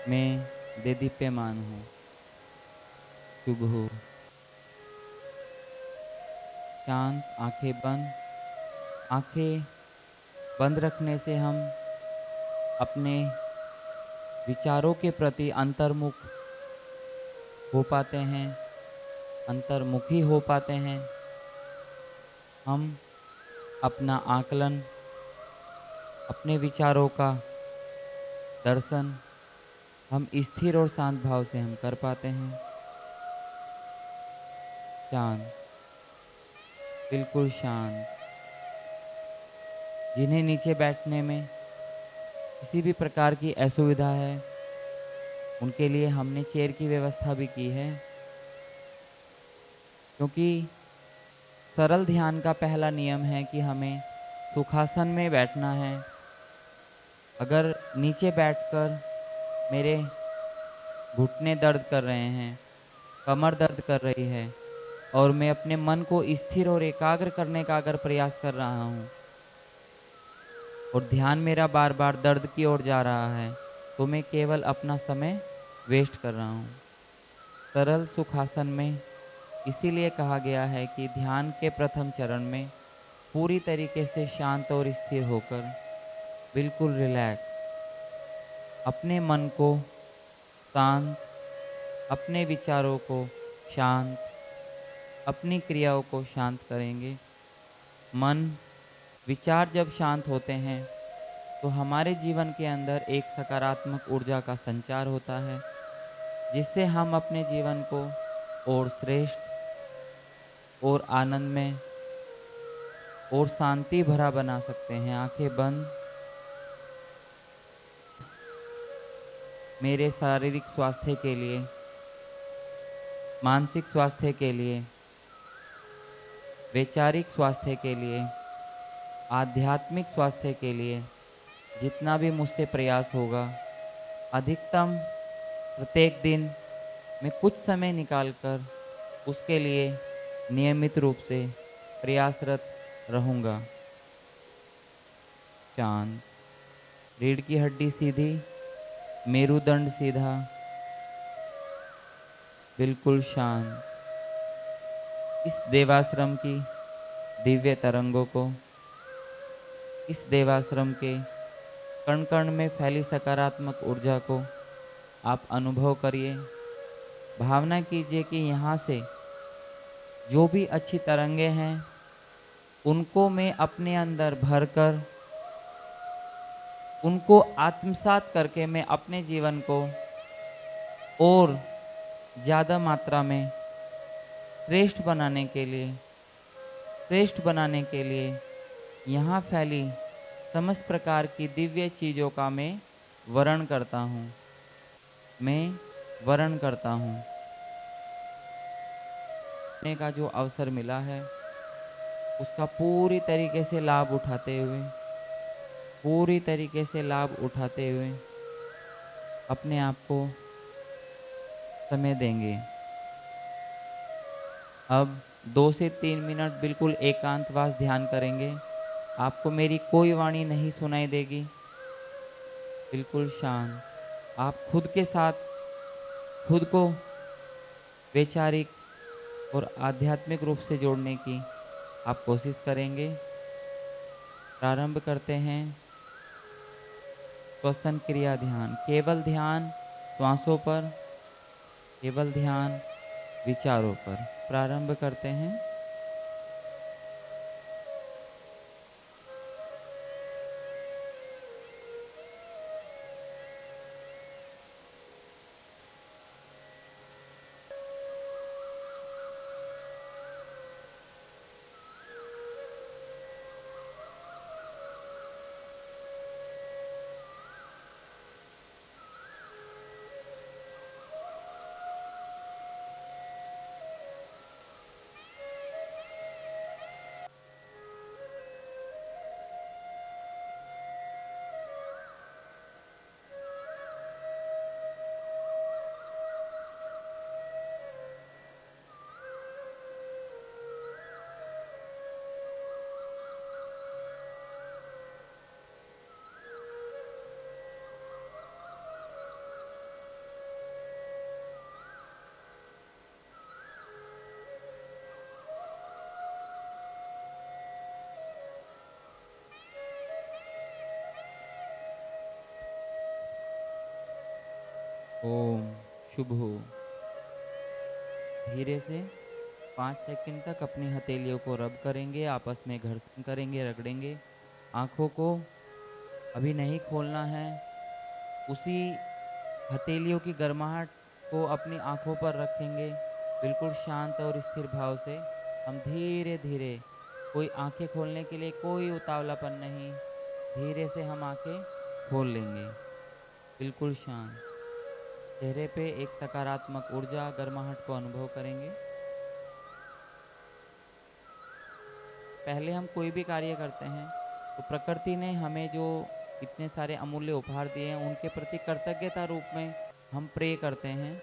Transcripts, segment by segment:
मैं देदीप्यमान हूँ। शुभ हो। शांत आँखें बंद। आँखें बंद रखने से हम अपने विचारों के प्रति अंतर्मुख हो पाते हैं, अंतर्मुखी हो पाते हैं। हम अपना आकलन, अपने विचारों का दर्शन हम स्थिर और शांत भाव से हम कर पाते हैं। शांत, बिल्कुल शांत। जिन्हें नीचे बैठने में किसी भी प्रकार की असुविधा है, उनके लिए हमने चेयर की व्यवस्था भी की है। क्योंकि सरल ध्यान का पहला नियम है कि हमें सुखासन में बैठना है। अगर नीचे बैठकर मेरे घुटने दर्द कर रहे हैं, कमर दर्द कर रही है और मैं अपने मन को स्थिर और एकाग्र करने का अगर प्रयास कर रहा हूँ और ध्यान मेरा बार-बार दर्द की ओर जा रहा है, तो मैं केवल अपना समय वेस्ट कर रहा हूँ। सरल सुखासन में इसीलिए कहा गया है कि ध्यान के प्रथम चरण में पूरी तरीके से शांत और स्थिर होकर बिल्कुल रिलैक्स अपने मन को शांत, अपने विचारों को शांत, अपनी क्रियाओं को शांत करेंगे। मन, विचार जब शांत होते हैं, तो हमारे जीवन के अंदर एक सकारात्मक ऊर्जा का संचार होता है, जिससे हम अपने जीवन को और श्रेष्ठ और आनंद में और शांति भरा बना सकते हैं। आंखें बंद। मेरे शारीरिक स्वास्थ्य के लिए, मानसिक स्वास्थ्य के लिए, वैचारिक स्वास्थ्य के लिए, आध्यात्मिक स्वास्थ्य के लिए जितना भी मुझसे प्रयास होगा, अधिकतम प्रत्येक दिन मैं कुछ समय निकालकर उसके लिए नियमित रूप से प्रयासरत रहूँगा। शांत, रीढ़ की हड्डी सीधी, मेरुदंड सीधा, बिल्कुल शांत। इस देवाश्रम की दिव्य तरंगों को, इस देवाश्रम के कण-कण में फैली सकारात्मक ऊर्जा को आप अनुभव करिए। भावना कीजिए कि यहाँ से जो भी अच्छी तरंगे हैं, उनको मैं अपने अंदर भरकर, उनको आत्मसात करके मैं अपने जीवन को और ज़्यादा मात्रा में श्रेष्ठ बनाने के लिए यहाँ फैली समस्त प्रकार की दिव्य चीज़ों का मैं वरण करता हूँ। मैं वरण करता हूँ। ने का जो अवसर मिला है, उसका पूरी तरीके से लाभ उठाते हुए अपने आप को समय देंगे। अब 2 से 3 मिनट बिल्कुल एकांतवास ध्यान करेंगे। आपको मेरी कोई वाणी नहीं सुनाई देगी। बिल्कुल शांत। आप खुद के साथ खुद को वैचारिक और आध्यात्मिक रूप से जोड़ने की आप कोशिश करेंगे। प्रारंभ करते हैं श्वसन क्रिया ध्यान। केवल ध्यान श्वासों पर, केवल ध्यान विचारों पर। प्रारंभ करते हैं। ओम शुभ हो। धीरे से 5 सेकंड तक अपनी हथेलियों को रब करेंगे, आपस में घर्षण करेंगे, रगड़ेंगे। आँखों को अभी नहीं खोलना है। उसी हथेलियों की गर्माहट को अपनी आँखों पर रखेंगे। बिल्कुल शांत और स्थिर भाव से हम धीरे-धीरे, कोई आँखें खोलने के लिए कोई उतावलापन नहीं, धीरे से हम आँखें खोल लेंगे। बिल्कुल शांत। चेहरे पे एक सकारात्मक ऊर्जा, गर्माहट को अनुभव करेंगे। पहले हम कोई भी कार्य करते हैं, तो प्रकृति ने हमें जो इतने सारे अमूल्य उपहार दिए हैं, उनके प्रति कृतज्ञता रूप में हम प्रे करते हैं।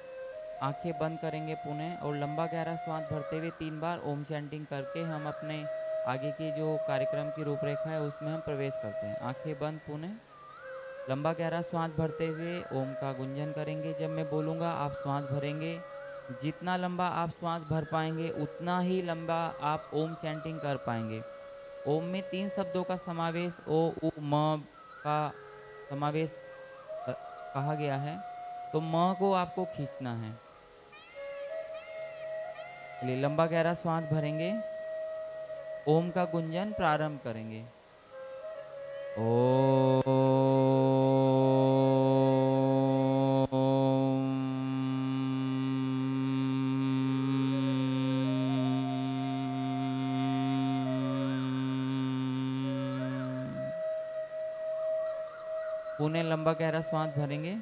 आँखें बंद करेंगे पुनः और लंबा गहरा श्वास भरते हुए 3 बार ओम चैंटिंग करके हम अपने आगे की जो कार्यक्रम की रूपरेखा है, उसमें हम प्रवेश करते हैं। आँखें बंद पुनः लंबा गहरा श्वास भरते हुए ओम का गुंजन करेंगे। जब मैं बोलूँगा आप श्वास भरेंगे। जितना लंबा आप श्वास भर पाएँगे उतना ही लंबा आप ओम चैंटिंग कर पाएँगे। ओम में 3 शब्दों का समावेश ओ, उ, म का समावेश कहा गया है। तो म को आपको खींचना है। चलिए लंबा गहरा श्वास भरेंगे। ओम का गुंजन प्रारंभ करेंगे। ओम। पुणे लंबा गहरा श्वास भरेंगे।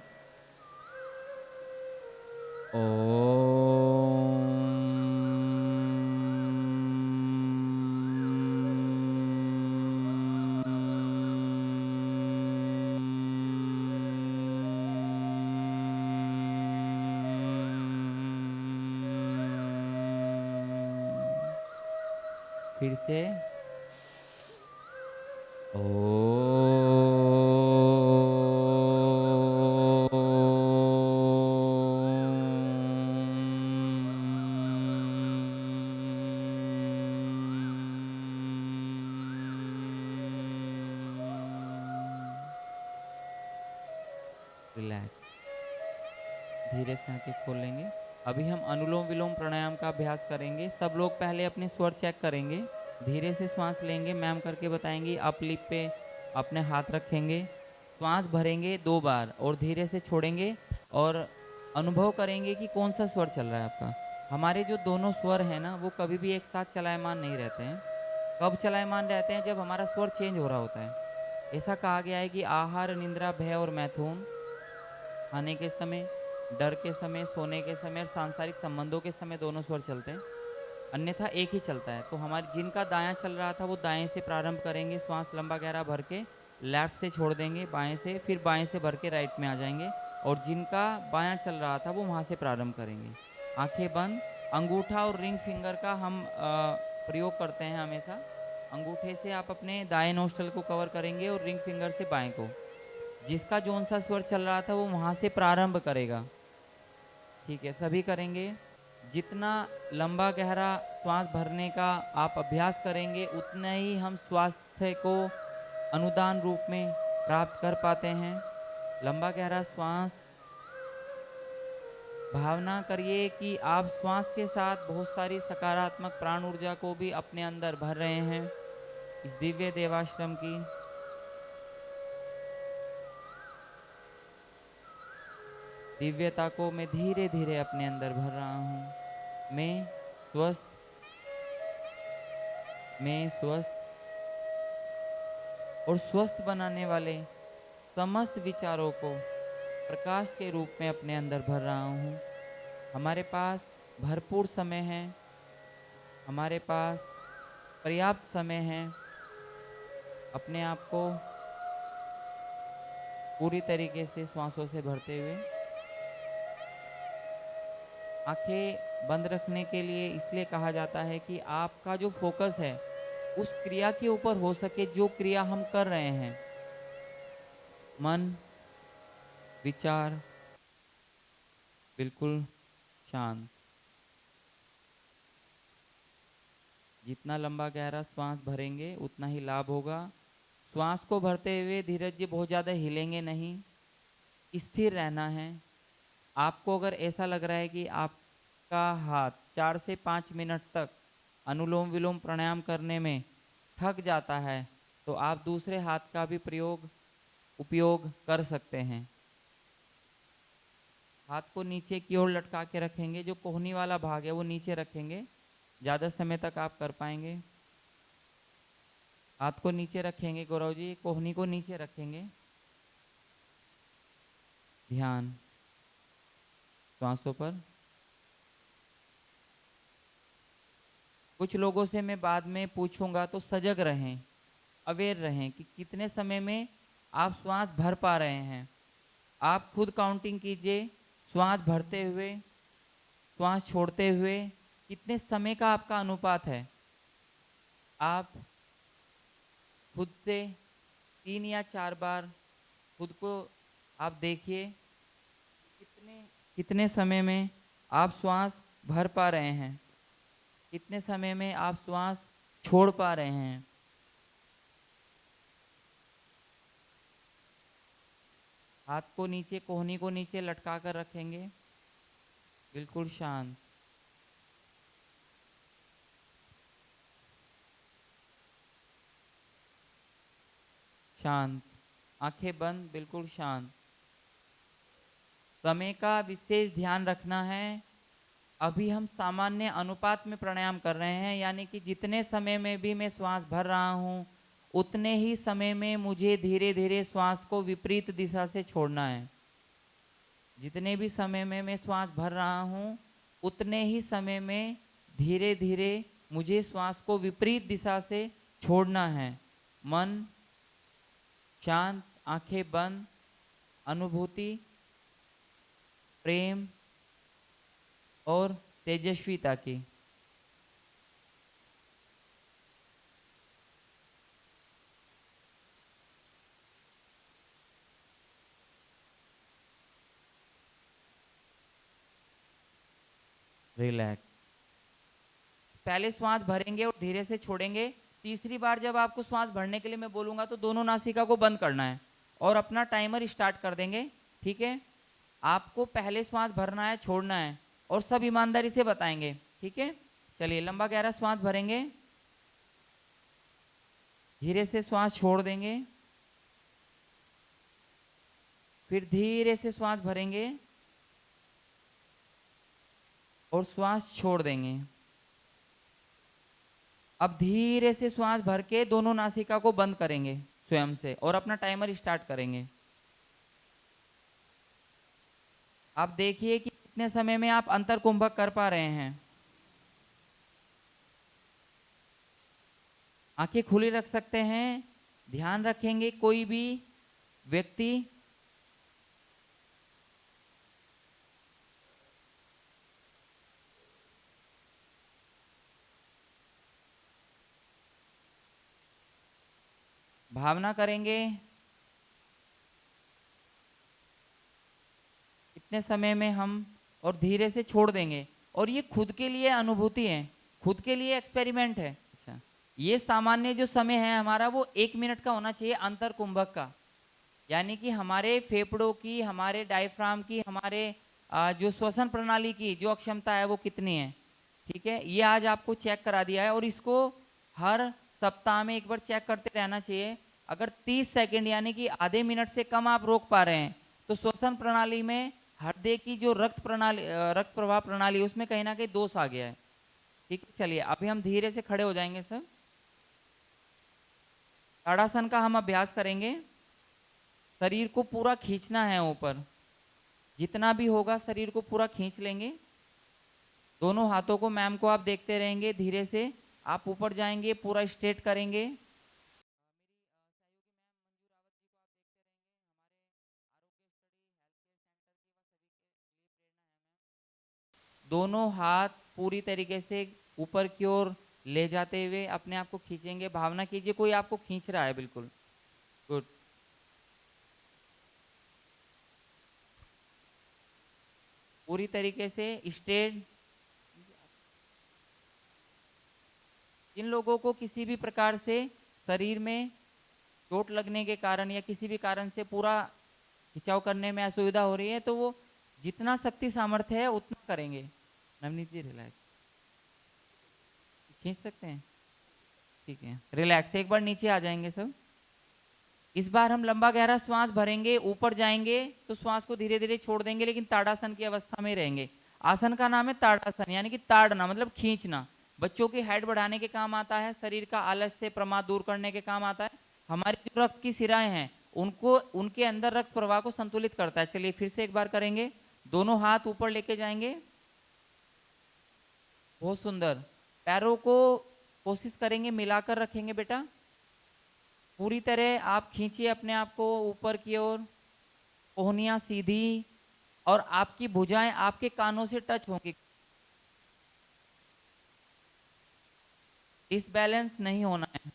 फिर से रिलैक्स। धीरे से आँखें खोल लेंगे। अभी हम अनुलोम-विलोम प्राणायाम का अभ्यास करेंगे। सब लोग पहले अपने स्वर चेक करेंगे। धीरे से श्वास लेंगे, मैम करके बताएँगी। अप लिप पे अपने हाथ रखेंगे। श्वास भरेंगे 2 बार और धीरे से छोड़ेंगे और अनुभव करेंगे कि कौन-सा स्वर चल रहा है आपका। हमारे जो दोनों स्वर हैं ना, वो कभी भी एक साथ चलायमान नहीं रहते हैं। कब चलायमान रहते हैं? जब हमारा स्वर चेंज हो रहा होता है। ऐसा कहा गया है कि आहार, निद्रा, भय और मैथुन खाने के समय, डर के समय, सोने के समय और सांसारिक संबंधों के समय दोनों स्वर चलते हैं, अन्यथा एक ही चलता है। तो हमारे जिनका दायाँ चल रहा था वो दाएँ से प्रारंभ करेंगे, श्वास लंबा गहरा भर के, लेफ्ट से छोड़ देंगे बाएँ से, फिर बाएँ से भर के राइट में आ जाएँगे और जिनका बायाँ चल रहा था वो वहाँ से प्रारंभ करेंगे। आँखें बंद, अंगूठा और रिंग फिंगर का हम प्रयोग करते हैं हमेशा। अंगूठे से आप अपने दाएँ नोस्ट्रल को कवर करेंगे और रिंग फिंगर से बाएँ को। जिसका जौन-सा स्वर चल रहा था वो वहाँ से प्रारंभ करेगा। ठीक है, सभी करेंगे। जितना लंबा गहरा श्वास भरने का आप अभ्यास करेंगे, उतना ही हम स्वास्थ्य को अनुदान रूप में प्राप्त कर पाते हैं। लंबा गहरा श्वास, भावना करिए कि आप श्वास के साथ बहुत सारी सकारात्मक प्राण ऊर्जा को भी अपने अंदर भर रहे हैं। इस दिव्य देवाश्रम की दिव्यता को मैं धीरे-धीरे अपने अंदर भर रहा हूँ। मैं स्वस्थ मैं स्वस्थ और स्वस्थ बनाने वाले समस्त विचारों को प्रकाश के रूप में अपने अंदर भर रहा हूँ। हमारे पास भरपूर समय है, हमारे पास पर्याप्त समय है अपने आप को पूरी तरीके से श्वासों से भरते हुए। आँखें बंद रखने के लिए इसलिए कहा जाता है कि आपका जो फ़ोकस है, उस क्रिया के ऊपर हो सके जो क्रिया हम कर रहे हैं। मन, विचार बिल्कुल शांत। जितना लंबा गहरा श्वास भरेंगे उतना ही लाभ होगा। श्वास को भरते हुए धीरज जी बहुत ज़्यादा हिलेंगे नहीं, स्थिर रहना है। आपको अगर ऐसा लग रहा है कि आपका हाथ 4 से 5 मिनट तक अनुलोम-विलोम प्राणायाम करने में थक जाता है, तो आप दूसरे हाथ का भी उपयोग कर सकते हैं। हाथ को नीचे की ओर लटका के रखेंगे, जो कोहनी वाला भाग है वो नीचे रखेंगे, ज़्यादा समय तक आप कर पाएँगे। हाथ को नीचे रखेंगे गौरव जी, कोहनी को नीचे रखेंगे। ध्यान श्वासों पर। कुछ लोगों से मैं बाद में पूछूंगा तो सजग रहें, अवेयर रहें कि कितने समय में आप श्वास भर पा रहे हैं। आप खुद काउंटिंग कीजिए, श्वास भरते हुए, श्वास छोड़ते हुए कितने समय का आपका अनुपात है। आप खुद से 3 या 4 बार खुद को आप देखिए कितने कितने समय में आप श्वास भर पा रहे हैं, कितने समय में आप श्वास छोड़ पा रहे हैं। हाथ को नीचे, कोहनी को नीचे लटका कर रखेंगे, बिल्कुल शांत। शांत, आंखें बंद, बिल्कुल शांत। समय का विशेष ध्यान रखना है। अभी हम सामान्य अनुपात में प्राणायाम कर रहे हैं, यानी कि जितने समय में भी मैं श्वास भर रहा हूँ, उतने ही समय में मुझे धीरे धीरे श्वास को विपरीत दिशा से छोड़ना है। जितने भी समय में मैं श्वास भर रहा हूँ, उतने ही समय में धीरे धीरे मुझे श्वास को विपरीत दिशा से छोड़ना है। मन शांत, आंखें बंद, अनुभूति, प्रेम और तेजस्विता की। रिलैक्स। पहले श्वास भरेंगे और धीरे से छोड़ेंगे। तीसरी बार जब आपको श्वास भरने के लिए मैं बोलूंगा तो दोनों नासिका को बंद करना है और अपना टाइमर स्टार्ट कर देंगे। ठीक है, आपको पहले श्वास भरना है, छोड़ना है और सब ईमानदारी से बताएंगे। ठीक है, चलिए लंबा गहरा श्वास भरेंगे, धीरे से श्वास छोड़ देंगे, फिर धीरे से श्वास भरेंगे और श्वास छोड़ देंगे। अब धीरे से श्वास भर के दोनों नासिका को बंद करेंगे स्वयं से और अपना टाइमर स्टार्ट करेंगे। आप देखिए कि कितने समय में आप अंतर कुंभक कर पा रहे हैं। आंखें खुली रख सकते हैं। ध्यान रखेंगे कोई भी व्यक्ति भावना करेंगे कितने समय में हम और धीरे से छोड़ देंगे। और ये खुद के लिए अनुभूति है, खुद के लिए एक्सपेरिमेंट है। अच्छा, ये सामान्य जो समय है हमारा वो 1 मिनट का होना चाहिए अंतर कुंभक का, यानी कि हमारे फेफड़ों की, हमारे डायफ्राम की, हमारे जो श्वसन प्रणाली की जो अक्षमता है वो कितनी है। ठीक है, ये आज आपको चेक करा दिया है और इसको हर सप्ताह में एक बार चेक करते रहना चाहिए। अगर 30 सेकंड यानी कि आधे मिनट से कम आप रोक पा रहे हैं तो श्वसन प्रणाली में हृदय की जो रक्त प्रवाह प्रणाली उसमें कहीं ना कहीं दोष आ गया है। ठीक है, चलिए अभी हम धीरे से खड़े हो जाएंगे सब। ताड़ासन का हम अभ्यास करेंगे। शरीर को पूरा खींचना है ऊपर, जितना भी होगा शरीर को पूरा खींच लेंगे। दोनों हाथों को मैम को आप देखते रहेंगे, धीरे से आप ऊपर जाएंगे, पूरा स्ट्रेट करेंगे। दोनों हाथ पूरी तरीके से ऊपर की ओर ले जाते हुए अपने आप को खींचेंगे। भावना कीजिए कोई आपको खींच रहा है, बिल्कुल गुड। पूरी तरीके से स्ट्रेट। जिन लोगों को किसी भी प्रकार से शरीर में चोट लगने के कारण या किसी भी कारण से पूरा खिंचाव करने में असुविधा हो रही है तो वो जितना शक्ति सामर्थ्य है उतना करेंगे। नवनीत जी रिलैक्स, खींच सकते हैं, ठीक है, रिलैक्स। एक बार नीचे आ जाएंगे सब। इस बार हम लंबा गहरा श्वास भरेंगे, ऊपर जाएंगे तो श्वास को धीरे धीरे छोड़ देंगे, लेकिन ताड़ासन की अवस्था में रहेंगे। आसन का नाम है ताड़ासन, यानी कि ताड़ना मतलब खींचना। बच्चों की हाइट बढ़ाने के काम आता है, शरीर का आलस्य प्रमाद दूर करने के काम आता है। हमारी जो रक्त की सिराएं हैं उनको, उनके अंदर रक्त प्रवाह को संतुलित करता है। चलिए फिर से एक बार करेंगे। दोनों हाथ ऊपर लेके जाएंगे, बहुत सुंदर। पैरों को कोशिश करेंगे मिलाकर रखेंगे बेटा, पूरी तरह आप खींचिए अपने आप को ऊपर की ओर। कोहनियां सीधी, और आपकी भुजाएं आपके कानों से टच होंगी। डिसबैलेंस नहीं होना है,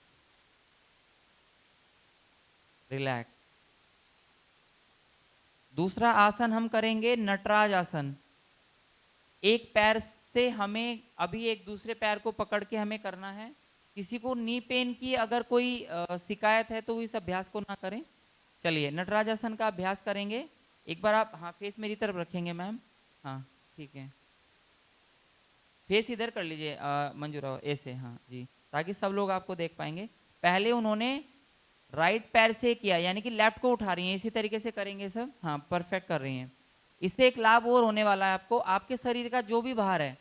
रिलैक्स। दूसरा आसन हम करेंगे नटराज आसन। एक पैर से हमें अभी एक दूसरे पैर को पकड़ के हमें करना है। किसी को नी पेन की अगर कोई शिकायत है तो वो इस अभ्यास को ना करें। चलिए नटराज आसन का अभ्यास करेंगे। एक बार आप, हाँ, फेस मेरी तरफ रखेंगे मैम, हाँ ठीक है, फेस इधर कर लीजिए मंजूरा, ऐसे, हाँ जी, ताकि सब लोग आपको देख पाएंगे। पहले उन्होंने राइट पैर से किया, यानी कि लेफ्ट को उठा रही हैं, इसी तरीके से करेंगे सब, हाँ परफेक्ट कर रही हैं। इससे एक लाभ और होने वाला है आपको, आपके शरीर का जो भी भार है,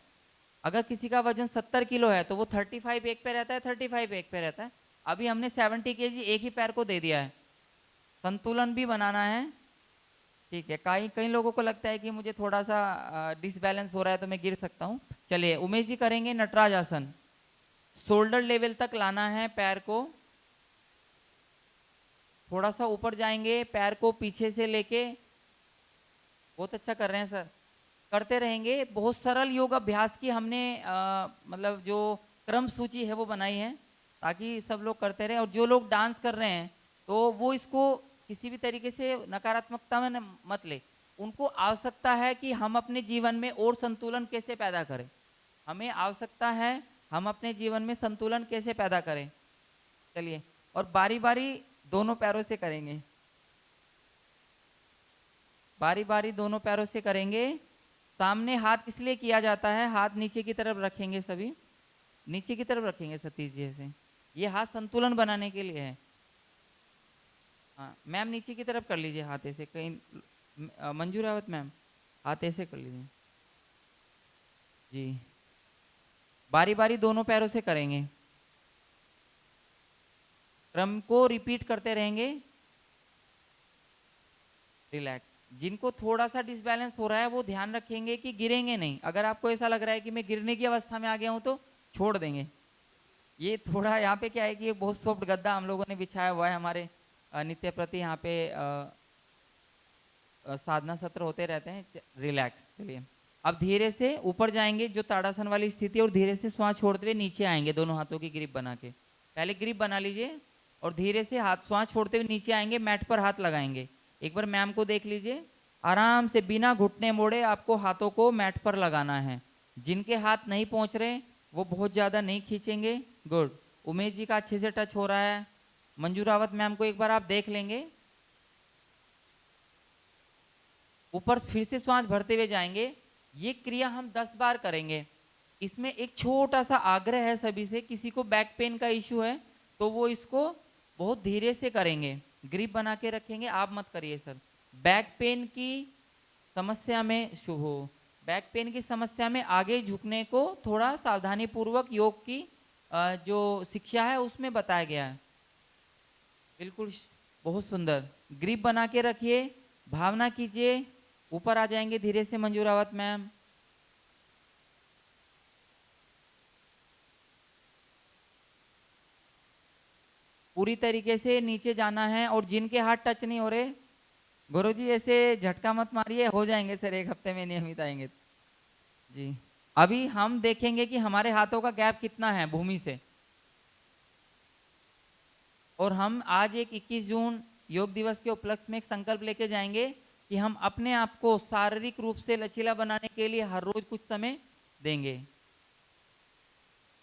अगर किसी का वजन 70 किलो है तो वो 35 एक पे रहता है, 35 एक पे रहता है। अभी हमने 70 केजी एक ही पैर को दे दिया है। संतुलन भी बनाना है, ठीक है। कई कई लोगों को लगता है कि मुझे थोड़ा सा डिसबैलेंस हो रहा है तो मैं गिर सकता हूँ। चलिए उमेश जी करेंगे नटराज आसन। शोल्डर लेवल तक लाना है पैर को, थोड़ा सा ऊपर जाएंगे, पैर को पीछे से लेके, बहुत अच्छा कर रहे हैं सर, करते रहेंगे। बहुत सरल योग अभ्यास की हमने मतलब जो क्रम सूची है वो बनाई है, ताकि सब लोग करते रहे। और जो लोग डांस कर रहे हैं तो वो इसको किसी भी तरीके से नकारात्मकता में मत ले। उनको आवश्यकता है कि हम अपने जीवन में और संतुलन कैसे पैदा करें, हमें आवश्यकता है हम अपने जीवन में संतुलन कैसे पैदा करें। चलिए, और बारी बारी दोनों पैरों से करेंगे, बारी बारी दोनों पैरों से करेंगे। सामने हाथ इसलिए किया जाता है, हाथ नीचे की तरफ रखेंगे, सभी नीचे की तरफ रखेंगे सतीश जी ऐसे, ये हाथ संतुलन बनाने के लिए है। हाँ मैम नीचे की तरफ कर लीजिए हाथ ऐसे, कहीं मंजू रावत मैम हाथ ऐसे कर लीजिए जी। बारी बारी दोनों पैरों से करेंगे, क्रम को रिपीट करते रहेंगे। रिलैक्स। जिनको थोड़ा सा डिसबैलेंस हो रहा है वो ध्यान रखेंगे कि गिरेंगे नहीं। अगर आपको ऐसा लग रहा है कि मैं गिरने की अवस्था में आ गया हूं तो छोड़ देंगे। ये थोड़ा यहाँ पे क्या है कि ये बहुत सॉफ्ट गद्दा हम लोगों ने बिछाया हुआ है, हमारे नित्य प्रति यहाँ पे साधना सत्र होते रहते हैं। रिलैक्स। चलिए अब धीरे से ऊपर जाएंगे, जो ताड़ासन वाली स्थिति, और धीरे से श्वास छोड़ते हुए नीचे आएंगे, दोनों हाथों की ग्रिप बना के। पहले ग्रिप बना लीजिए और धीरे से हाथ श्वास छोड़ते हुए नीचे आएंगे, मैट पर हाथ लगाएंगे। एक बार मैम को देख लीजिए, आराम से बिना घुटने मोड़े आपको हाथों को मैट पर लगाना है। जिनके हाथ नहीं पहुंच रहे वो बहुत ज्यादा नहीं खींचेंगे। गुड। उमेश जी का अच्छे से टच हो रहा है। मंजू रावत मैम को एक बार आप देख लेंगे। ऊपर फिर से श्वास भरते हुए जाएंगे। ये क्रिया हम 10 बार करेंगे। इसमें एक छोटा सा आग्रह है सभी से, किसी को बैक पेन का इश्यू है तो वो इसको बहुत धीरे से करेंगे, ग्रिप बना के रखेंगे, आप मत करिए सर। बैक पेन की समस्या में शुभ हो, बैक पेन की समस्या में आगे झुकने को थोड़ा सावधानी पूर्वक योग की जो शिक्षा है उसमें बताया गया है। बिल्कुल बहुत सुंदर। ग्रिप बना के रखिए, भावना कीजिए, ऊपर आ जाएंगे धीरे से मंजूरावत मैम। पूरी तरीके से नीचे जाना है, और जिनके हाथ टच नहीं हो रहे, गुरुजी ऐसे झटका मत मारिए, हो जाएंगे सर, एक हफ्ते में नियमित आएंगे जी। अभी हम देखेंगे कि हमारे हाथों का गैप कितना है भूमि से। और हम आज एक 21 जून योग दिवस के उपलक्ष्य में एक संकल्प लेके जाएंगे कि हम अपने आप को शारीरिक रूप से लचीला बनाने के लिए हर रोज कुछ समय देंगे।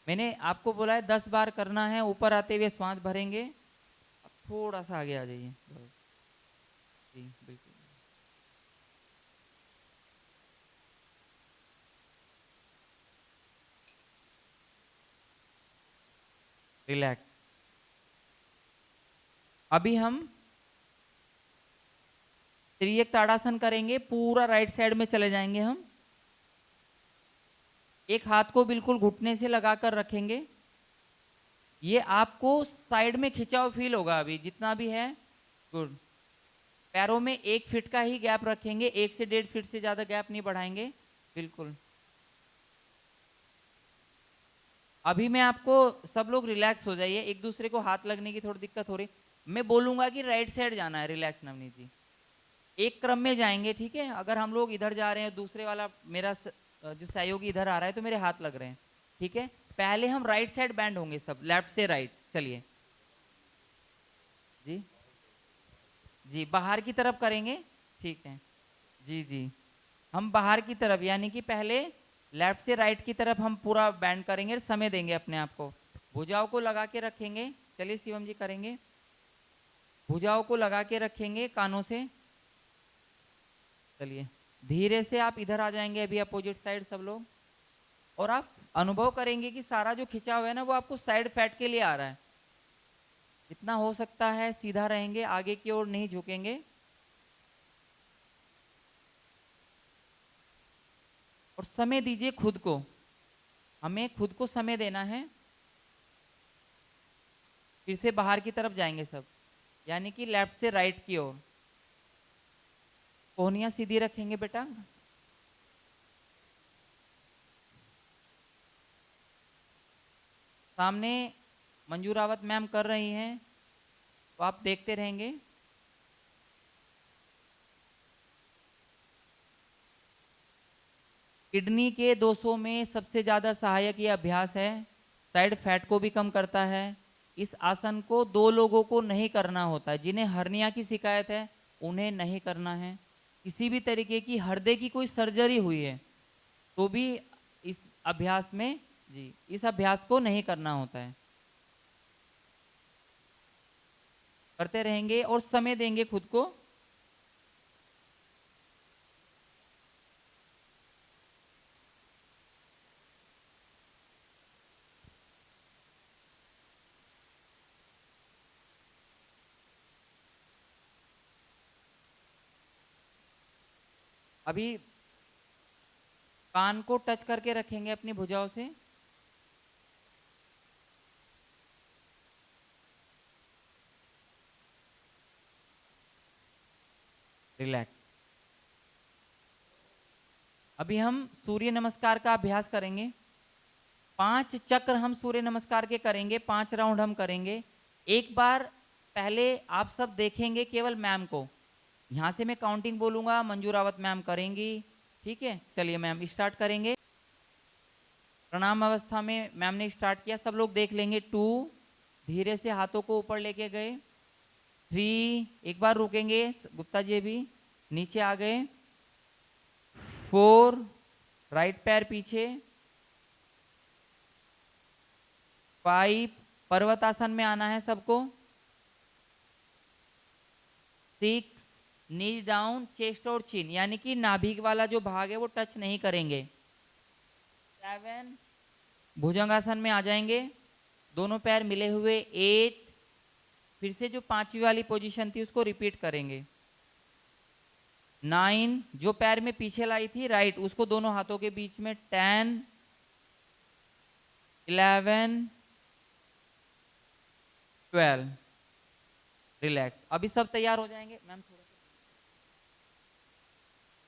मैंने आपको बोला है 10 बार करना है, ऊपर आते हुए श्वास भरेंगे। अब थोड़ा सा आगे आ जाइए, जी बिल्कुल। रिलैक्स। अभी हम त्रियक ताड़ासन करेंगे, पूरा राइट साइड में चले जाएंगे हम। एक हाथ को बिल्कुल घुटने से लगाकर रखेंगे। ये आपको साइड में खिंचाव फील होगा अभी जितना भी है। गुड। पैरों में 1 फीट का ही गैप रखेंगे, 1 से 1.5 फीट से ज्यादा गैप नहीं बढ़ाएंगे। बिल्कुल। अभी मैं आपको, सब लोग रिलैक्स हो जाइए, एक दूसरे को हाथ लगने की थोड़ी दिक्कत हो रही। मैं बोलूंगा कि राइट साइड जाना है, रिलैक्स नवनीत जी। एक क्रम में जाएंगे, ठीक है। अगर हम लोग इधर जा रहे हैं, दूसरे वाला मेरा जो सहयोगी इधर आ रहा है, तो मेरे हाथ लग रहे हैं, ठीक है। पहले हम राइट साइड बैंड होंगे सब, लेफ्ट से राइट। चलिए जी। जी बाहर की तरफ करेंगे, ठीक है। जी जी। हम बाहर की तरफ, यानी कि पहले लेफ्ट से राइट की तरफ हम पूरा बैंड करेंगे, समय देंगे अपने आप को। भुजाओं को लगा के रखेंगे। चलिए शिवम जी करेंगे। भुजाओं को लगा के रखेंगे कानों से। चलिए धीरे से आप इधर आ जाएंगे अभी अपोजिट साइड सब लोग। और आप अनुभव करेंगे कि सारा जो खिंचाव है ना, वो आपको साइड फैट के लिए आ रहा है। जितना हो सकता है सीधा रहेंगे, आगे की ओर नहीं झुकेंगे। और समय दीजिए खुद को, हमें खुद को समय देना है। फिर से बाहर की तरफ जाएंगे सब, यानी कि लेफ्ट से राइट की ओर। कोहनियां सीधी रखेंगे बेटा। सामने मंजू रावत मैम कर रही हैं, तो आप देखते रहेंगे। किडनी के दोषों में सबसे ज्यादा सहायक ये अभ्यास है। साइड फैट को भी कम करता है। इस आसन को 2 लोगों को नहीं करना होता है। जिन्हें हर्निया की शिकायत है उन्हें नहीं करना है। किसी भी तरीके की हृदय की कोई सर्जरी हुई है तो भी इस अभ्यास में, जी, इस अभ्यास को नहीं करना होता है। करते रहेंगे और समय देंगे खुद को। अभी कान को टच करके रखेंगे अपनी भुजाओं से। रिलैक्स। अभी हम सूर्य नमस्कार का अभ्यास करेंगे। 5 चक्र हम सूर्य नमस्कार के करेंगे, 5 राउंड हम करेंगे। एक बार पहले आप सब देखेंगे केवल मैम को। यहां से मैं काउंटिंग बोलूंगा, मंजू रावत मैम करेंगी, ठीक है। चलिए मैम स्टार्ट करेंगे। प्रणाम अवस्था में मैम ने स्टार्ट किया, सब लोग देख लेंगे। 2, धीरे से हाथों को ऊपर लेके गए। 3, एक बार रुकेंगे, गुप्ता जी भी नीचे आ गए। 4, राइट पैर पीछे। 5, पर्वतासन में आना है सबको। 6, नी डाउन, चेस्ट और चिन, यानी कि नाभि वाला जो भाग है वो टच नहीं करेंगे। 7, भुजंगासन में आ जाएंगे, दोनों पैर मिले हुए। 8, फिर से जो 5वीं वाली पोजीशन थी उसको रिपीट करेंगे। 9, जो पैर में पीछे लाई थी राइट, उसको दोनों हाथों के बीच में। 10, 11, 12। रिलैक्स। अभी सब तैयार हो जाएंगे मैम, थोड़ा सा।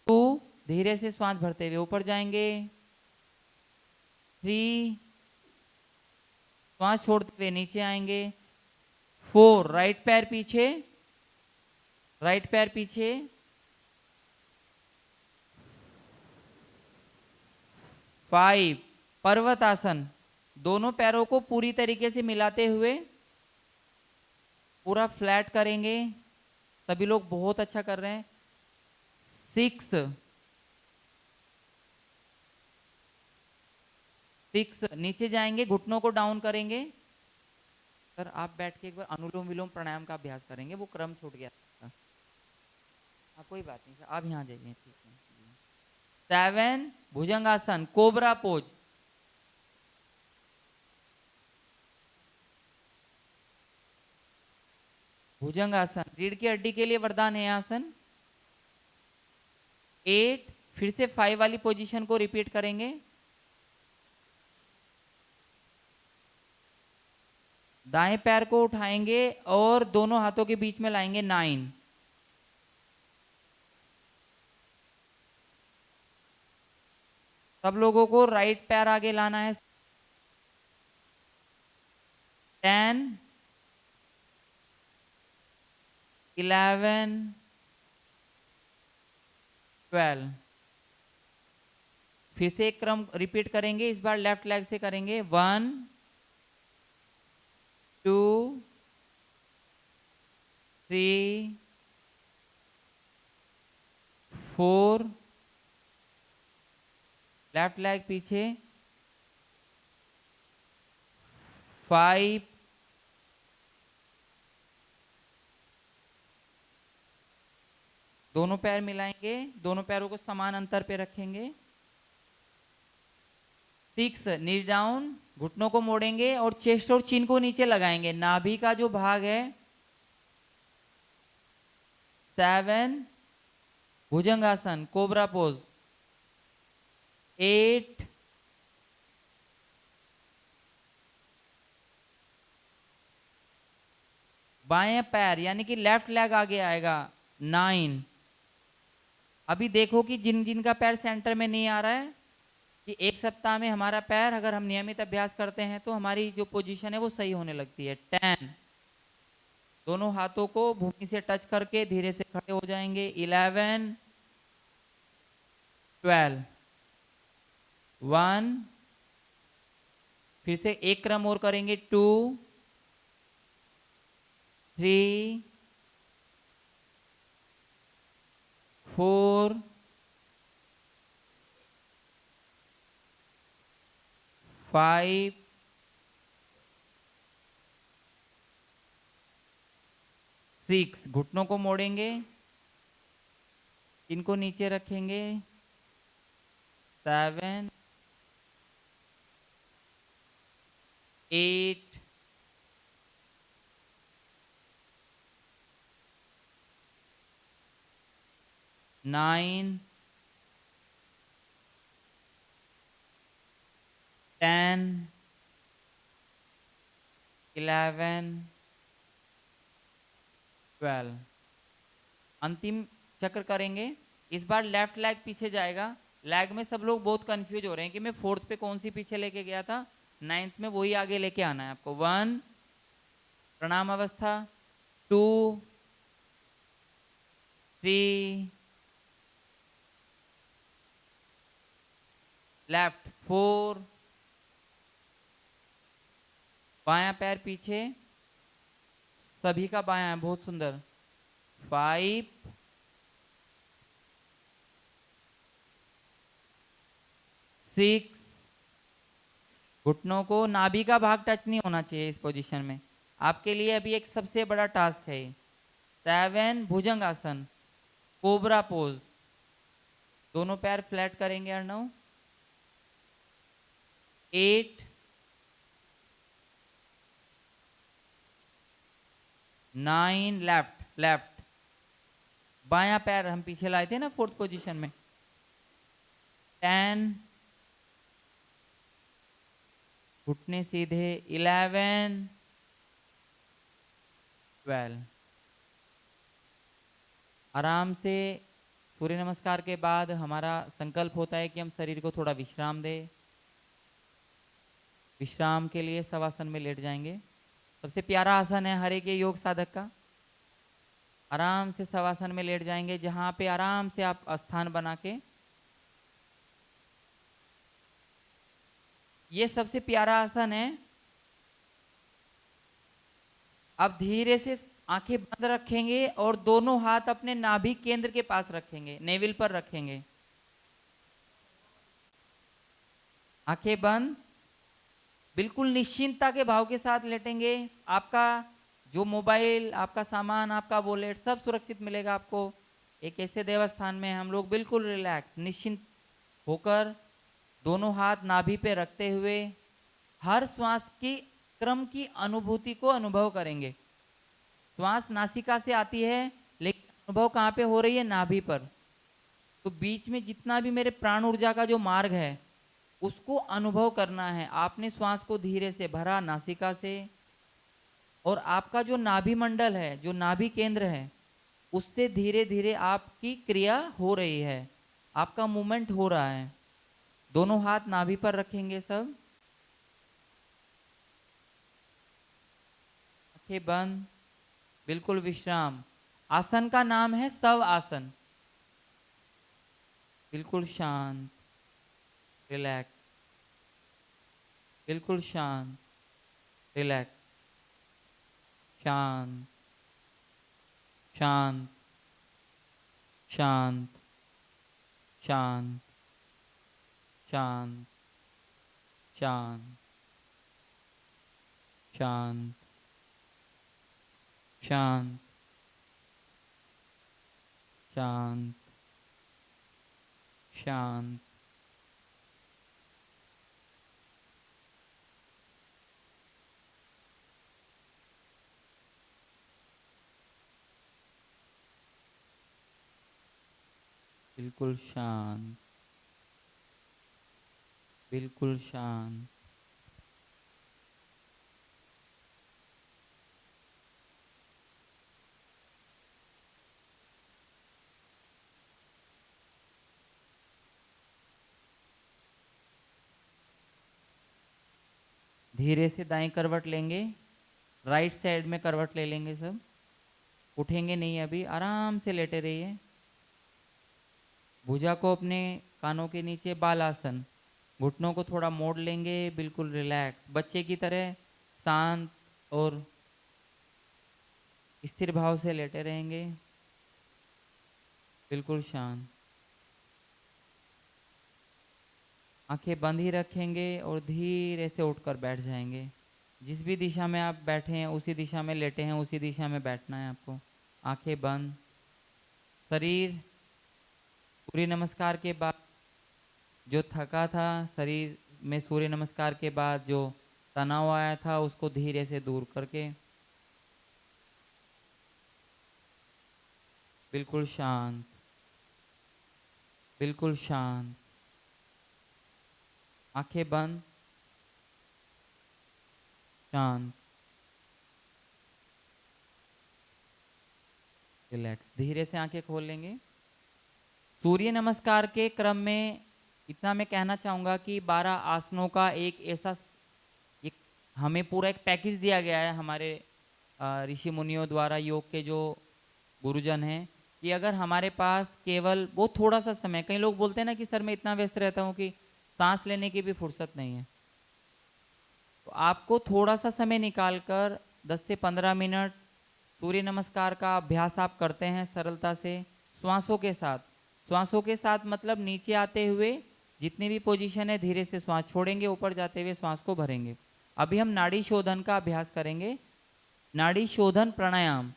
2, धीरे से श्वास भरते हुए ऊपर जाएंगे। 3, श्वास छोड़ते हुए नीचे आएंगे। 4, राइट पैर पीछे, राइट पैर पीछे। 5, पर्वत आसन, दोनों पैरों को पूरी तरीके से मिलाते हुए पूरा फ्लैट करेंगे। सभी लोग बहुत अच्छा कर रहे हैं। 6, 6, नीचे जाएंगे, घुटनों को डाउन करेंगे। सर आप बैठ के एक बार अनुलोम विलोम प्राणायाम का अभ्यास करेंगे, वो क्रम छूट गया था। हाँ कोई बात नहीं सर, आप यहाँ जाइए, ठीक है। 7, भुजंगासन, कोबरा पोज। भुजंग आसन, रीढ़ की हड्डी के लिए वरदान है आसन। 8, फिर से 5 वाली पोजीशन को रिपीट करेंगे। दाएं पैर को उठाएंगे और दोनों हाथों के बीच में लाएंगे 9। सब लोगों को राइट पैर आगे लाना है। 10, 11, 12। फिर से एक क्रम रिपीट करेंगे, इस बार लेफ्ट लेग से करेंगे। 1, 2, 3, 4, लेफ्ट लेग पीछे, 5, 2 पैर मिलाएंगे, दोनों पैरों को समान अंतर पे रखेंगे। 6, नी डाउन, घुटनों को मोड़ेंगे और चेस्ट और चिन को नीचे लगाएंगे, नाभि का जो भाग है। 7, भुजंगासन, कोबरा पोज। 8, बाएं पैर यानी कि लेफ्ट लेग आगे आएगा। 9। अभी देखो कि जिन जिन का पैर सेंटर में नहीं आ रहा है, कि एक सप्ताह में हमारा पैर अगर हम नियमित अभ्यास करते हैं तो हमारी जो पोजीशन है वो सही होने लगती है। 10, दोनों हाथों को भूमि से टच करके धीरे से खड़े हो जाएंगे। 11, 12, 1, फिर से एक क्रम और करेंगे। 2, 3, 4, 5, 6, घुटनों को मोड़ेंगे, इनको नीचे रखेंगे। 7, 8, 9, 10, 11, 12। अंतिम चक्र करेंगे। इस बार लेफ्ट लेग पीछे जाएगा। लेग में सब लोग बहुत कंफ्यूज हो रहे हैं कि मैं 4th पे कौन सी पीछे लेके गया था, 9th में वही आगे लेके आना है आपको। 1, प्रणाम अवस्था। 2, 3, लेफ्ट। 4, बायां पैर पीछे, सभी का बायां है, बहुत सुंदर। 5, 6, घुटनों को, नाभि का भाग टच नहीं होना चाहिए इस पोजीशन में। आपके लिए अभी एक सबसे बड़ा टास्क है। 7, भुजंग आसन, कोबरा पोज। दोनों पैर फ्लैट करेंगे अर्णव। 8, 9, लेफ्ट लेफ्ट, बायां पैर हम पीछे लाए थे ना 4th पोजीशन में। 10, घुटने सीधे। 11, 12। आराम से सूर्य नमस्कार के बाद हमारा संकल्प होता है कि हम शरीर को थोड़ा विश्राम दें। विश्राम के लिए शवासन में लेट जाएंगे। सबसे प्यारा आसन है हर एक योग साधक का। आराम से शवासन में लेट जाएंगे, जहां पे आराम से आप स्थान बना के, ये सबसे प्यारा आसन है। अब धीरे से आंखें बंद रखेंगे और दोनों हाथ अपने नाभि केंद्र के पास रखेंगे, नेविल पर रखेंगे। आंखें बंद, बिल्कुल निश्चिंतता के भाव के साथ लेटेंगे। आपका जो मोबाइल, आपका सामान, आपका वॉलेट सब सुरक्षित मिलेगा आपको। एक ऐसे देवस्थान में हम लोग बिल्कुल रिलैक्स निश्चिंत होकर दोनों हाथ नाभि पे रखते हुए हर श्वास की क्रम की अनुभूति को अनुभव करेंगे। श्वास नासिका से आती है, लेकिन अनुभव कहाँ पे हो रही है? नाभि पर। तो बीच में जितना भी मेरे प्राण ऊर्जा का जो मार्ग है, उसको अनुभव करना है। आपने श्वास को धीरे से भरा नासिका से, और आपका जो नाभि मंडल है, जो नाभि केंद्र है, उससे धीरे धीरे आपकी क्रिया हो रही है, आपका मूवमेंट हो रहा है। दोनों हाथ नाभि पर रखेंगे सब, आंखें बंद, बिल्कुल विश्राम। आसन का नाम है शव आसन। बिल्कुल शांत, रिलैक्स, बिल्कुल शांत, रिलैक्स, शांत, शांत, शांत, शांत, शांत, शांत, शांत, शांत, शांत, शांत। बिल्कुल शांत, बिल्कुल शांत। धीरे से दाएं करवट लेंगे, राइट साइड में करवट ले लेंगे सब। उठेंगे नहीं अभी, आराम से लेटे रहिए। भुजा को अपने कानों के नीचे, बाल आसन। घुटनों को थोड़ा मोड़ लेंगे, बिल्कुल रिलैक्स, बच्चे की तरह शांत और स्थिर भाव से लेटे रहेंगे, बिल्कुल शांत। आंखें बंद ही रखेंगे और धीरे से उठकर बैठ जाएंगे। जिस भी दिशा में आप बैठे हैं, उसी दिशा में लेटे हैं, उसी दिशा में बैठना है आपको। आंखें बंद। शरीर सूर्य नमस्कार के बाद जो थका था, शरीर में सूर्य नमस्कार के बाद जो तनाव आया था, उसको धीरे से दूर करके बिल्कुल शांत, बिल्कुल शांत। आंखें बंद, शांत, रिलैक्स। धीरे से आंखें खोल लेंगे। सूर्य नमस्कार के क्रम में इतना मैं कहना चाहूँगा कि 12 आसनों का एक हमें पूरा एक पैकेज दिया गया है हमारे ऋषि मुनियों द्वारा, योग के जो गुरुजन हैं, कि अगर हमारे पास केवल वो थोड़ा सा समय, कई लोग बोलते हैं ना कि सर मैं इतना व्यस्त रहता हूँ कि सांस लेने की भी फुर्सत नहीं है, तो आपको थोड़ा सा समय निकालकर 10 से 15 मिनट सूर्य नमस्कार का अभ्यास आप करते हैं सरलता से, श्वासों के साथ। श्वासों के साथ मतलब नीचे आते हुए जितनी भी पोजीशन है, धीरे से श्वास छोड़ेंगे, ऊपर जाते हुए श्वास को भरेंगे। अभी हम नाड़ी शोधन का अभ्यास करेंगे। नाड़ी शोधन प्राणायाम।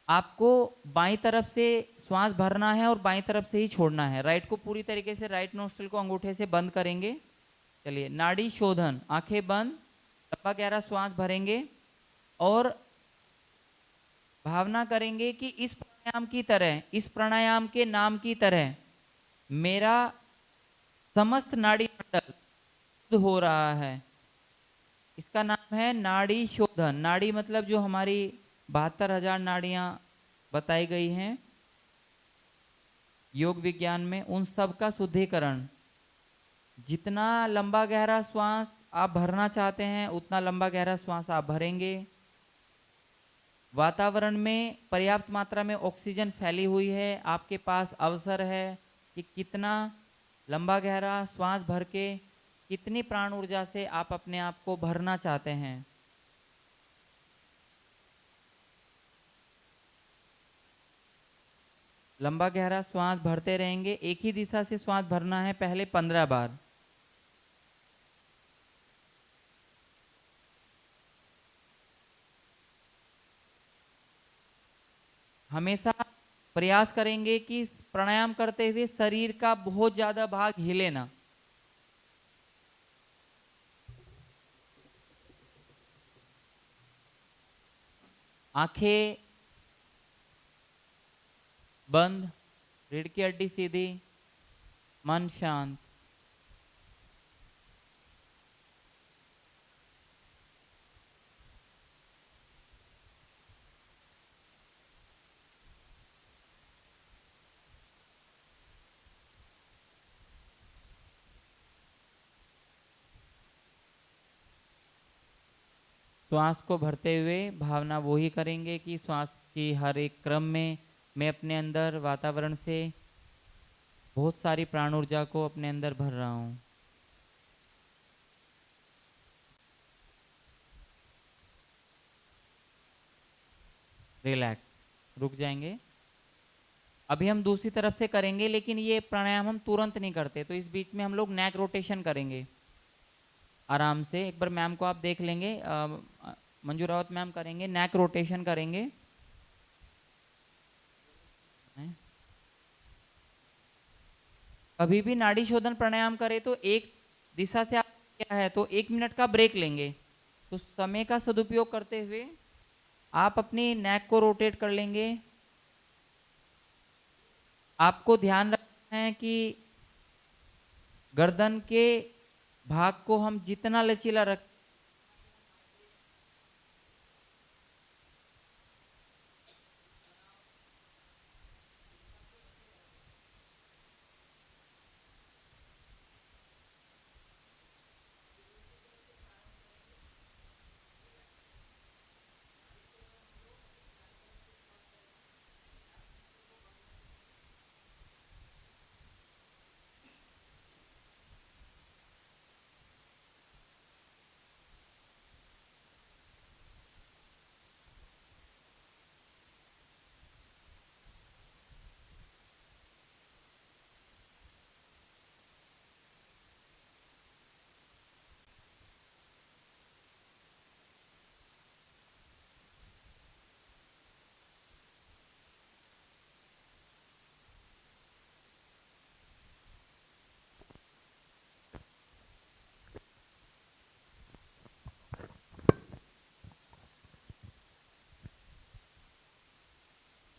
आपको बाईं तरफ से श्वास भरना है और बाईं तरफ से ही छोड़ना है। राइट को पूरी तरीके से, राइट नोस्ट्रिल को अंगूठे से बंद करेंगे। चलिए, नाड़ी शोधन। आंखें बंद, लंबा गहरा श्वास भरेंगे और भावना करेंगे कि इस प्राणायाम की तरह, इस प्राणायाम के नाम की तरह मेरा समस्त नाड़ी मंडल शुद्ध हो रहा है। इसका नाम है नाड़ी शोधन। नाड़ी मतलब जो हमारी 72,000 नाड़ियां बताई गई हैं योग विज्ञान में, उन सब का शुद्धिकरण। जितना लंबा गहरा श्वास आप भरना चाहते हैं, उतना लंबा गहरा श्वास आप भरेंगे। वातावरण में पर्याप्त मात्रा में ऑक्सीजन फैली हुई है, आपके पास अवसर है कि कितना लंबा गहरा श्वास भर के कितनी प्राण ऊर्जा से आप अपने आप को भरना चाहते हैं। लंबा गहरा श्वास भरते रहेंगे। एक ही दिशा से श्वास भरना है, पहले 15 बार। हमेशा प्रयास करेंगे कि प्राणायाम करते हुए शरीर का बहुत ज्यादा भाग हिले ना। आंखें बंद, रीढ़ की हड्डी सीधी, मन शांत। श्वास को भरते हुए भावना वो ही करेंगे कि श्वास की हर एक क्रम में मैं अपने अंदर वातावरण से बहुत सारी प्राण ऊर्जा को अपने अंदर भर रहा हूँ। रिलैक्स, रुक जाएंगे। अभी हम दूसरी तरफ से करेंगे, लेकिन ये प्राणायाम हम तुरंत नहीं करते, तो इस बीच में हम लोग नेक रोटेशन करेंगे आराम से। एक बार मैम को आप देख लेंगे, मंजू रावत मैम करेंगे, नेक रोटेशन करेंगे। कभी भी नाड़ी शोधन प्राणायाम करें तो एक दिशा से आप क्या है तो 1 मिनट का ब्रेक लेंगे। तो समय का सदुपयोग करते हुए आप अपनी नेक को रोटेट कर लेंगे। आपको ध्यान रखना है कि गर्दन के भाग को हम जितना लचीला रख,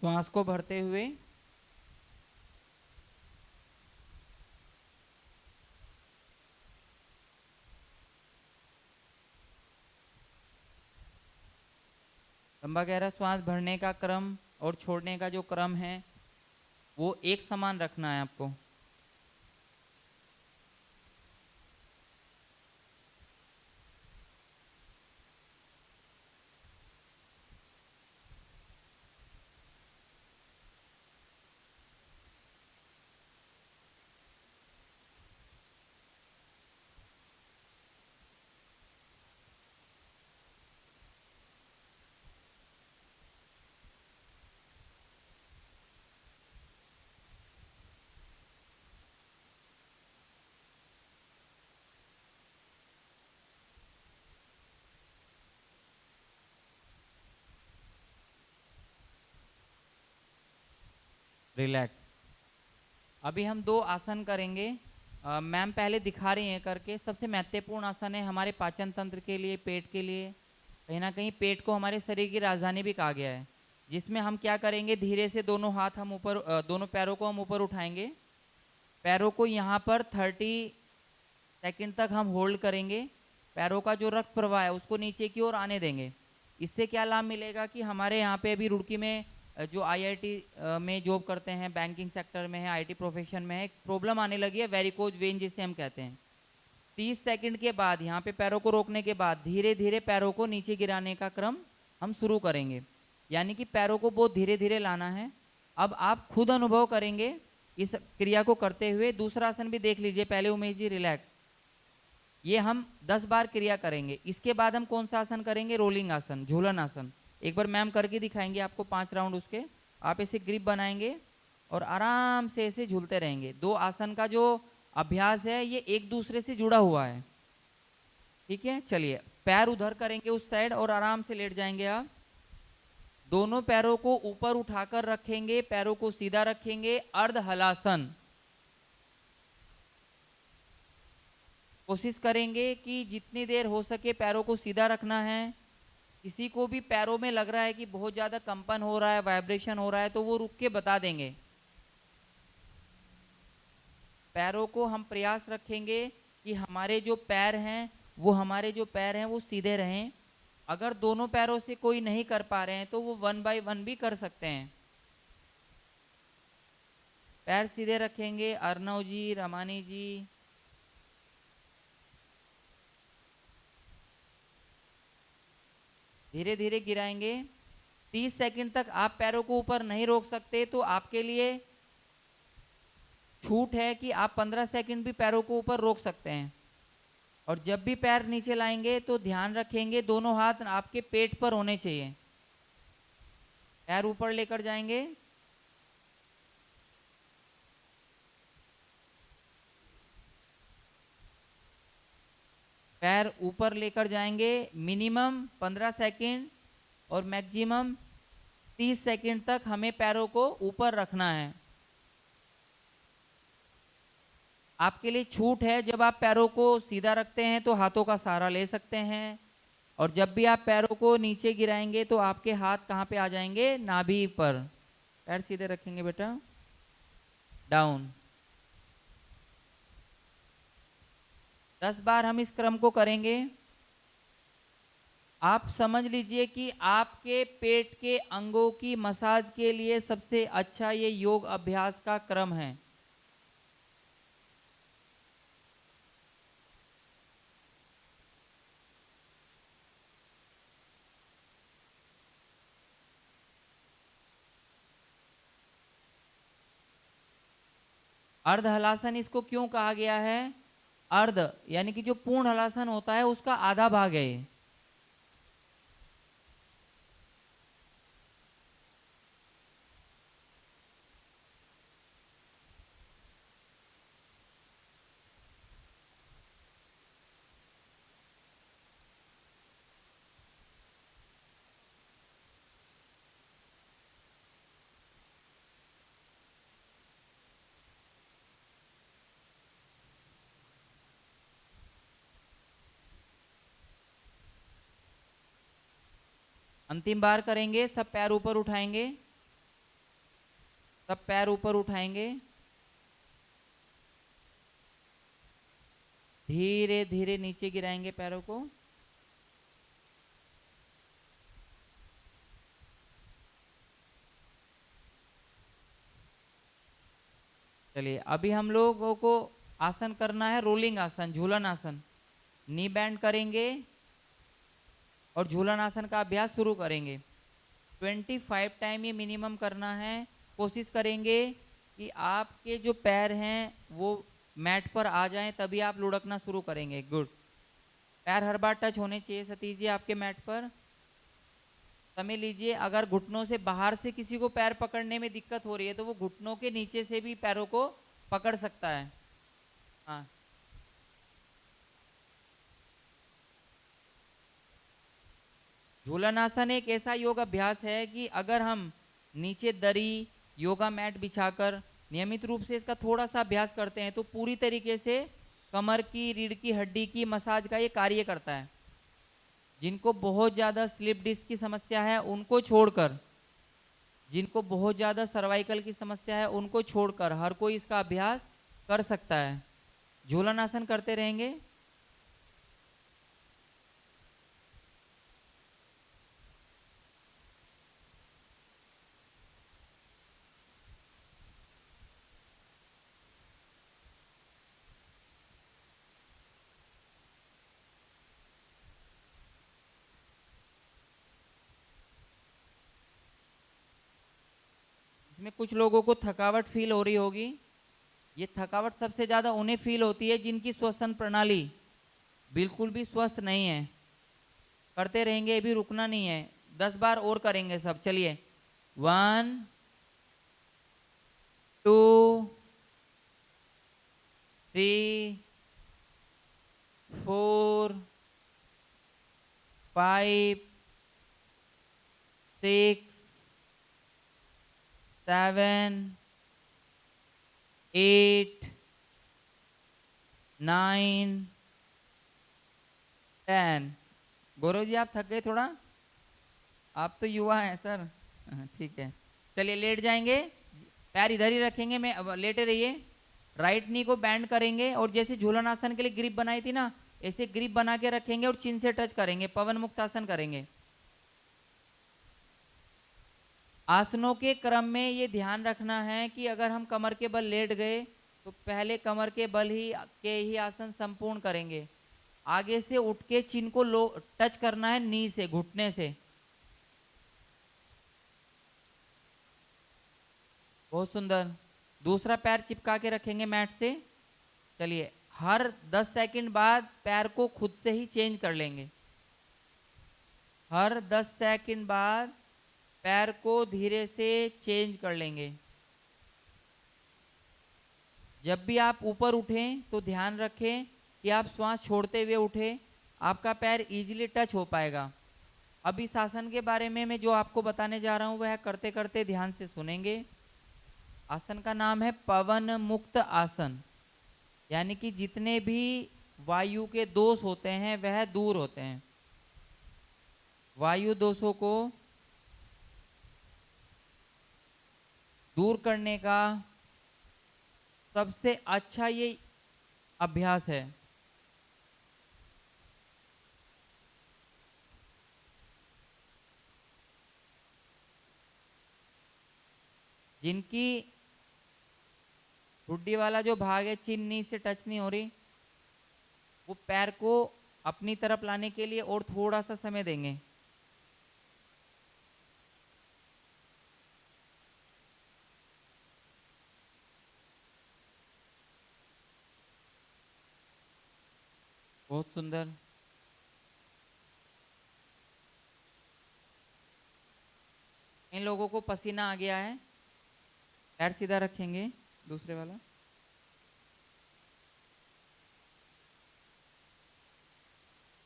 श्वास को भरते हुए लंबा गहरा श्वास भरने का क्रम और छोड़ने का जो क्रम है वो एक समान रखना है आपको। रिलैक्स। अभी हम 2 आसन करेंगे। मैम पहले दिखा रही हैं करके। सबसे महत्वपूर्ण आसन है हमारे पाचन तंत्र के लिए, पेट के लिए। कहीं ना कहीं पेट को हमारे शरीर की राजधानी भी कहा गया है, जिसमें हम क्या करेंगे, धीरे से दोनों हाथ हम ऊपर, दोनों पैरों को हम ऊपर उठाएंगे। पैरों को यहाँ पर 30 सेकंड तक हम होल्ड करेंगे। पैरों का जो रक्त प्रवाह है उसको नीचे की ओर आने देंगे। इससे क्या लाभ मिलेगा कि हमारे यहाँ पे अभी रुड़की में जो आईआईटी में जॉब करते हैं, बैंकिंग सेक्टर में है, आईटी प्रोफेशन में है, एक प्रॉब्लम आने लगी है वेरिकोज वेन जिसे हम कहते हैं। 30 सेकंड के बाद यहाँ पे पैरों को रोकने के बाद धीरे धीरे पैरों को नीचे गिराने का क्रम हम शुरू करेंगे। यानी कि पैरों को बहुत धीरे धीरे लाना है। अब आप खुद अनुभव करेंगे इस क्रिया को करते हुए। दूसरा आसन भी देख लीजिए पहले उमेश जी, रिलैक्स। ये हम 10 बार क्रिया करेंगे। इसके बाद हम कौन सा आसन करेंगे, रोलिंग आसन, झूलन आसन। एक बार मैम करके दिखाएंगे आपको 5 राउंड उसके। आप ऐसे ग्रिप बनाएंगे और आराम से ऐसे झूलते रहेंगे। 2 आसन का जो अभ्यास है ये एक दूसरे से जुड़ा हुआ है। ठीक है, चलिए पैर उधर करेंगे उस साइड और आराम से लेट जाएंगे आप। दोनों पैरों को ऊपर उठाकर रखेंगे, पैरों को सीधा रखेंगे, अर्ध हलासन। कोशिश करेंगे कि जितनी देर हो सके पैरों को सीधा रखना है। किसी को भी पैरों में लग रहा है कि बहुत ज़्यादा कंपन हो रहा है, वाइब्रेशन हो रहा है, तो वो रुक के बता देंगे। पैरों को हम प्रयास रखेंगे कि हमारे जो पैर हैं वो सीधे रहें। अगर दोनों पैरों से कोई नहीं कर पा रहे हैं तो वो 1 बाय 1 भी कर सकते हैं। पैर सीधे रखेंगे, अर्णव जी, रमानी जी। धीरे धीरे गिराएंगे। 30 सेकंड तक आप पैरों को ऊपर नहीं रोक सकते तो आपके लिए छूट है कि आप 15 सेकंड भी पैरों को ऊपर रोक सकते हैं। और जब भी पैर नीचे लाएंगे तो ध्यान रखेंगे दोनों हाथ आपके पेट पर होने चाहिए। पैर ऊपर लेकर जाएंगे। पैर ऊपर लेकर जाएंगे मिनिमम 15 सेकंड और मैक्सिमम 30 सेकंड तक हमें पैरों को ऊपर रखना है। आपके लिए छूट है, जब आप पैरों को सीधा रखते हैं तो हाथों का सहारा ले सकते हैं, और जब भी आप पैरों को नीचे गिराएंगे तो आपके हाथ कहाँ पे आ जाएंगे, नाभि पर। पैर सीधे रखेंगे बेटा, डाउन। 10 बार हम इस क्रम को करेंगे। आप समझ लीजिए कि आपके पेट के अंगों की मसाज के लिए सबसे अच्छा ये योग अभ्यास का क्रम है। अर्ध हलासन इसको क्यों कहा गया है? अर्ध यानी कि जो पूर्ण हलासन होता है उसका आधा भाग है ये। अंतिम बार करेंगे। सब पैर ऊपर उठाएंगे, सब पैर ऊपर उठाएंगे। धीरे धीरे नीचे गिराएंगे पैरों को। चलिए अभी हम लोगों को आसन करना है, रोलिंग आसन, झूलन आसन। नी बैंड करेंगे और झूलन आसन का अभ्यास शुरू करेंगे। 25 टाइम ये मिनिमम करना है। कोशिश करेंगे कि आपके जो पैर हैं वो मैट पर आ जाएं, तभी आप लुढ़कना शुरू करेंगे। गुड। पैर हर बार टच होने चाहिए सतीश जी आपके मैट पर। समय लीजिए। अगर घुटनों से बाहर से किसी को पैर पकड़ने में दिक्कत हो रही है तो वो घुटनों के नीचे से भी पैरों को पकड़ सकता है। हाँ, झूलन आसन एक ऐसा योग अभ्यास है कि अगर हम नीचे दरी, योगा मैट बिछाकर नियमित रूप से इसका थोड़ा सा अभ्यास करते हैं तो पूरी तरीके से कमर की, रीढ़ की हड्डी की मसाज का ये कार्य करता है। जिनको बहुत ज़्यादा स्लिप डिस्क की समस्या है उनको छोड़कर, जिनको बहुत ज़्यादा सर्वाइकल की समस्या है उनको छोड़कर हर कोई इसका अभ्यास कर सकता है। झूलन आसन करते रहेंगे। इसमें कुछ लोगों को थकावट फील हो रही होगी। ये थकावट सबसे ज़्यादा उन्हें फील होती है जिनकी श्वसन प्रणाली बिल्कुल भी स्वस्थ नहीं है। करते रहेंगे, अभी रुकना नहीं है। 10 बार और करेंगे सब। चलिए 1 2 3 4 5 6 7 8 9 10। गौरव जी आप थक गए थोड़ा? आप तो युवा हैं सर। ठीक है, चलिए लेट जाएंगे, पैर इधर ही रखेंगे, मैं अब लेटे रहिए। राइट नी को बैंड करेंगे और जैसे झूलन आसन के लिए ग्रिप बनाई थी ना, ऐसे ग्रिप बना के रखेंगे और चिन से टच करेंगे, पवन मुक्त आसन करेंगे। आसनों के क्रम में ये ध्यान रखना है कि अगर हम कमर के बल लेट गए तो पहले कमर के बल ही आसन संपूर्ण करेंगे। आगे से उठ के चिन को लो टच करना है नी से, घुटने से। बहुत सुंदर। दूसरा पैर चिपका के रखेंगे मैट से। चलिए, हर 10 सेकंड बाद पैर को खुद से ही चेंज कर लेंगे। हर 10 सेकंड बाद पैर को धीरे से चेंज कर लेंगे। जब भी आप ऊपर उठें तो ध्यान रखें कि आप श्वास छोड़ते हुए उठें, आपका पैर इजीली टच हो पाएगा। अब इस आसन के बारे में मैं जो आपको बताने जा रहा हूं वह करते करते ध्यान से सुनेंगे। आसन का नाम है पवन मुक्त आसन, यानी कि जितने भी वायु के दोष होते हैं वह दूर होते हैं। वायु दोषों को दूर करने का सबसे अच्छा ये अभ्यास है। जिनकी ठुड्डी वाला जो भाग है चिन्नी से टच नहीं हो रही, वो पैर को अपनी तरफ लाने के लिए और थोड़ा सा समय देंगे। बहुत सुंदर। इन लोगों को पसीना आ गया है, पैर सीधा रखेंगे, दूसरे वाला।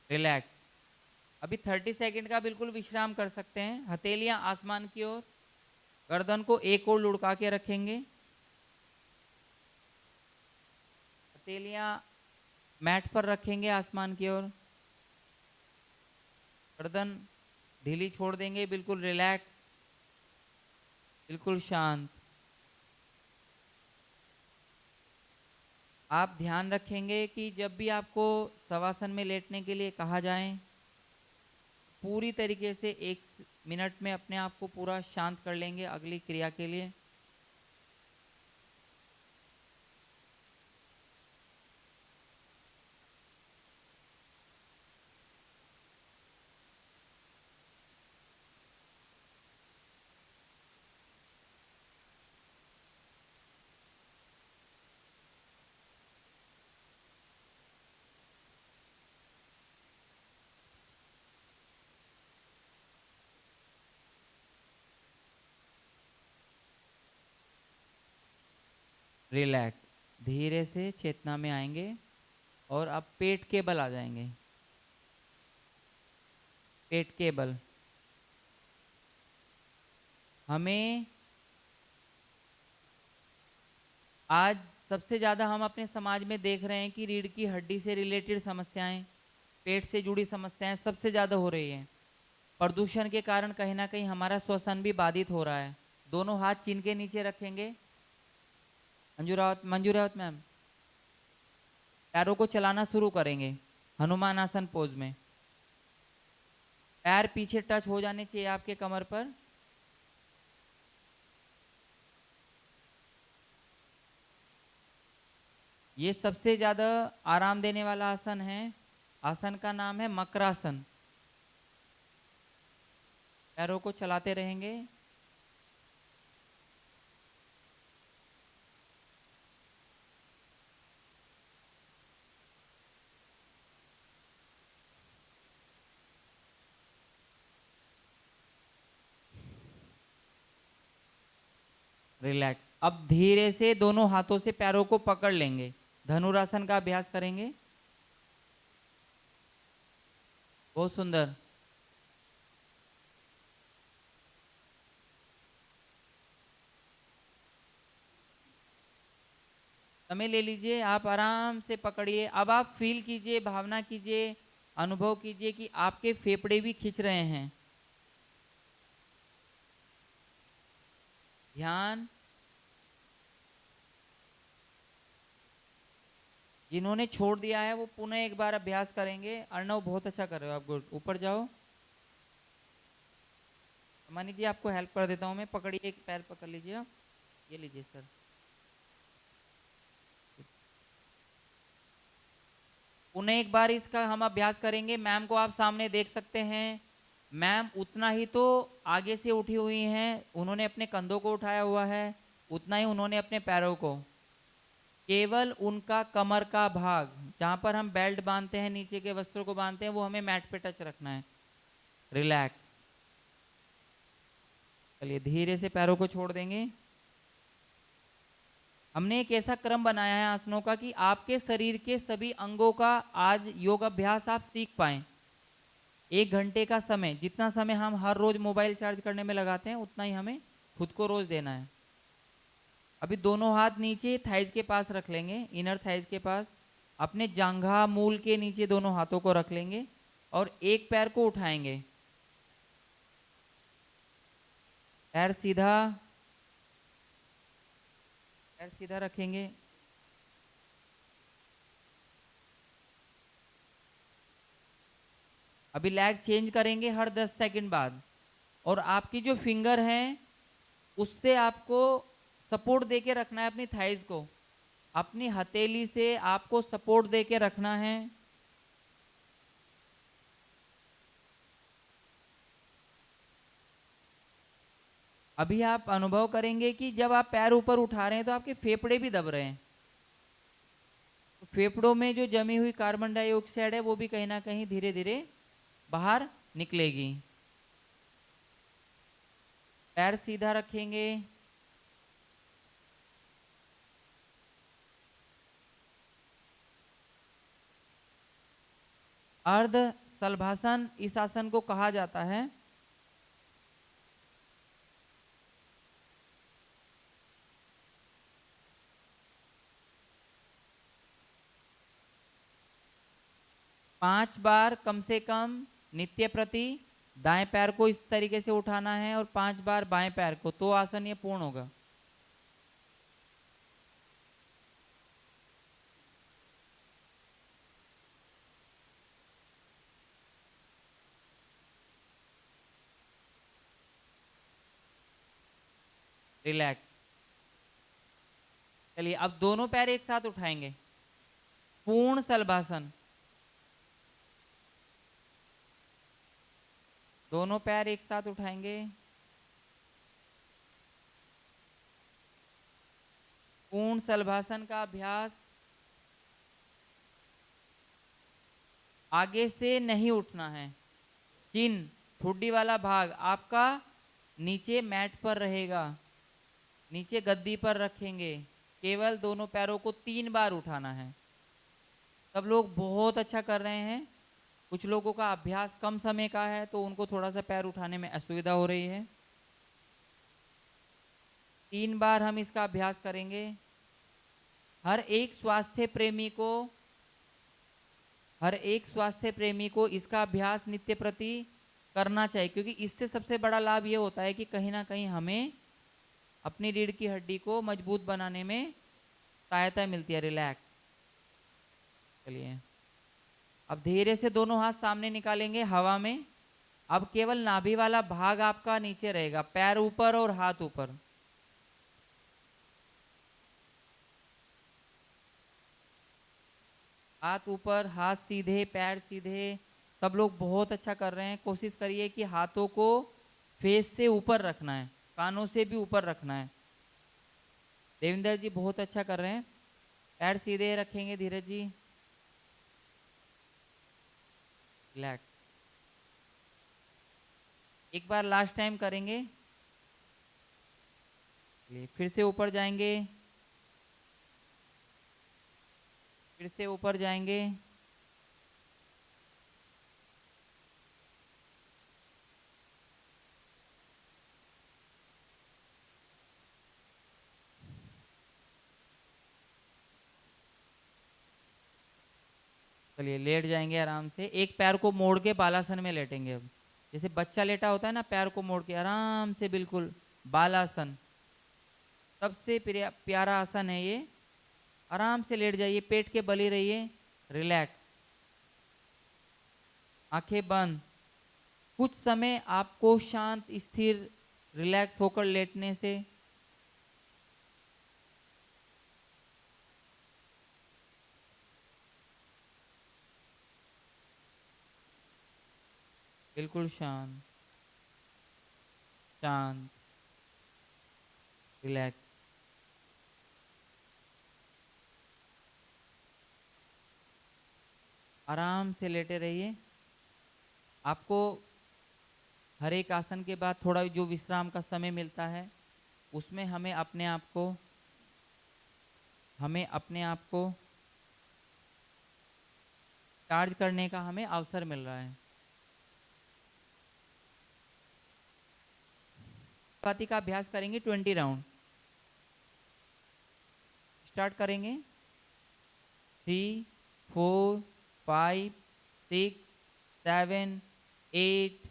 रिलैक्स। अभी 30 सेकंड का बिल्कुल विश्राम कर सकते हैं। हथेलियां आसमान की ओर, गर्दन को एक ओर लुढ़का के रखेंगे। हथेलियां मैट पर रखेंगे आसमान की ओर। गर्दन ढीली छोड़ देंगे, बिल्कुल रिलैक्स, बिल्कुल शांत। आप ध्यान रखेंगे कि जब भी आपको शवासन में लेटने के लिए कहा जाए, पूरी तरीके से 1 मिनट में अपने आप को पूरा शांत कर लेंगे अगली क्रिया के लिए। रिलैक्स। धीरे से चेतना में आएंगे और अब पेट के बल आ जाएंगे। पेट के बल। हमें आज सबसे ज़्यादा हम अपने समाज में देख रहे हैं कि रीढ़ की हड्डी से रिलेटेड समस्याएं, पेट से जुड़ी समस्याएं सबसे ज़्यादा हो रही हैं। प्रदूषण के कारण कहीं ना कहीं हमारा श्वसन भी बाधित हो रहा है। दोनों हाथ चिन के नीचे रखेंगे। मंजू रावत मैम, पैरों को चलाना शुरू करेंगे हनुमान आसन पोज में। पैर पीछे टच हो जाने चाहिए आपके कमर पर। ये सबसे ज़्यादा आराम देने वाला आसन है। आसन का नाम है मकरासन। पैरों को चलाते रहेंगे। रिलैक्स। अब धीरे से दोनों हाथों से पैरों को पकड़ लेंगे, धनुरासन का अभ्यास करेंगे। बहुत सुंदर। समय ले लीजिए, आप आराम से पकड़िए। अब आप फील कीजिए, भावना कीजिए, अनुभव कीजिए कि आपके फेफड़े भी खींच रहे हैं। ध्यान। जिन्होंने छोड़ दिया है वो पुनः एक बार अभ्यास करेंगे। अर्णव बहुत अच्छा कर रहे हो आप, गुड। ऊपर जाओ। अमानी जी आपको हेल्प कर देता हूँ मैं, पकड़िए, एक पैर पकड़ लीजिए आप। ये लीजिए सर। पुनः एक बार इसका हम अभ्यास करेंगे। मैम को आप सामने देख सकते हैं। मैम उतना ही तो आगे से उठी हुई हैं, उन्होंने अपने कंधों को उठाया हुआ है, उतना ही उन्होंने अपने पैरों को। केवल उनका कमर का भाग, जहां पर हम बेल्ट बांधते हैं, नीचे के वस्त्रों को बांधते हैं, वो हमें मैट पे टच रखना है। रिलैक्स। चलिए धीरे से पैरों को छोड़ देंगे। हमने एक ऐसा क्रम बनाया है आसनों का कि आपके शरीर के सभी अंगों का आज योग अभ्यास आप सीख पाएं। 1 घंटे का समय, जितना समय हम हर रोज मोबाइल चार्ज करने में लगाते हैं, उतना ही हमें खुद को रोज देना है। अभी दोनों हाथ नीचे थाइज के पास रख लेंगे, इनर थाइज के पास। अपने जांघा मूल के नीचे दोनों हाथों को रख लेंगे और एक पैर को उठाएंगे। पैर सीधा, पैर सीधा रखेंगे। अभी लैग चेंज करेंगे हर 10 सेकंड बाद। और आपकी जो फिंगर है उससे आपको सपोर्ट देके रखना है अपनी थाइज को। अपनी हथेली से आपको सपोर्ट देके रखना है। अभी आप अनुभव करेंगे कि जब आप पैर ऊपर उठा रहे हैं तो आपके फेफड़े भी दब रहे हैं। तो फेफड़ों में जो जमी हुई कार्बन डाइऑक्साइड है वो भी कहीं ना कहीं धीरे धीरे बाहर निकलेगी। पैर सीधा रखेंगे। अर्ध सल्भासन इस आसन को कहा जाता है। पांच बार कम से कम नित्य प्रति दाएं पैर को इस तरीके से उठाना है और 5 बार बाएं पैर को, तो आसन ये पूर्ण होगा। रिलैक्स। चलिए अब दोनों पैर एक साथ उठाएंगे। पूर्ण सल्भासन। दोनों पैर एक साथ उठाएंगे। पूर्ण सल्भासन का अभ्यास। आगे से नहीं उठना है। चिन, ठुड्डी वाला भाग आपका नीचे मैट पर रहेगा। नीचे गद्दी पर रखेंगे। केवल दोनों पैरों को 3 बार उठाना है। सब लोग बहुत अच्छा कर रहे हैं। कुछ लोगों का अभ्यास कम समय का है तो उनको थोड़ा सा पैर उठाने में असुविधा हो रही है। 3 बार हम इसका अभ्यास करेंगे। हर एक स्वास्थ्य प्रेमी को, हर एक स्वास्थ्य प्रेमी को इसका अभ्यास नित्य प्रति करना चाहिए, क्योंकि इससे सबसे बड़ा लाभ ये होता है कि कहीं ना कहीं हमें अपनी रीढ़ की हड्डी को मजबूत बनाने में सहायता मिलती है। रिलैक्स। चलिए अब धीरे से दोनों हाथ सामने निकालेंगे हवा में। अब केवल नाभि वाला भाग आपका नीचे रहेगा, पैर ऊपर और हाथ ऊपर। हाथ ऊपर, हाथ सीधे, पैर सीधे। सब लोग बहुत अच्छा कर रहे हैं। कोशिश करिए कि हाथों को फेस से ऊपर रखना है, कानों से भी ऊपर रखना है। देविंदर जी बहुत अच्छा कर रहे हैं। पैर सीधे रखेंगे धीरज जी। रिलैक्स। एक बार लास्ट टाइम करेंगे। फिर से ऊपर जाएंगे, फिर से ऊपर जाएंगे। चलिए लेट जाएंगे आराम से। एक पैर को मोड़ के बालासन में लेटेंगे। अब जैसे बच्चा लेटा होता है ना, पैर को मोड़ के आराम से, बिल्कुल बालासन। सबसे प्यारा आसन है ये। आराम से लेट जाइए, पेट के बल ही रहिए, रिलैक्स, आंखें बंद। कुछ समय आपको शांत, स्थिर, रिलैक्स होकर लेटने से बिल्कुल शांत, शांत, रिलैक्स। आराम से लेटे रहिए। आपको हर एक आसन के बाद थोड़ा जो विश्राम का समय मिलता है, उसमें हमें अपने आप को चार्ज करने का हमें अवसर मिल रहा है। कपालभाति का अभ्यास करेंगे 20 राउंड। स्टार्ट करेंगे। 3, 4, 5, 6, 7, 8,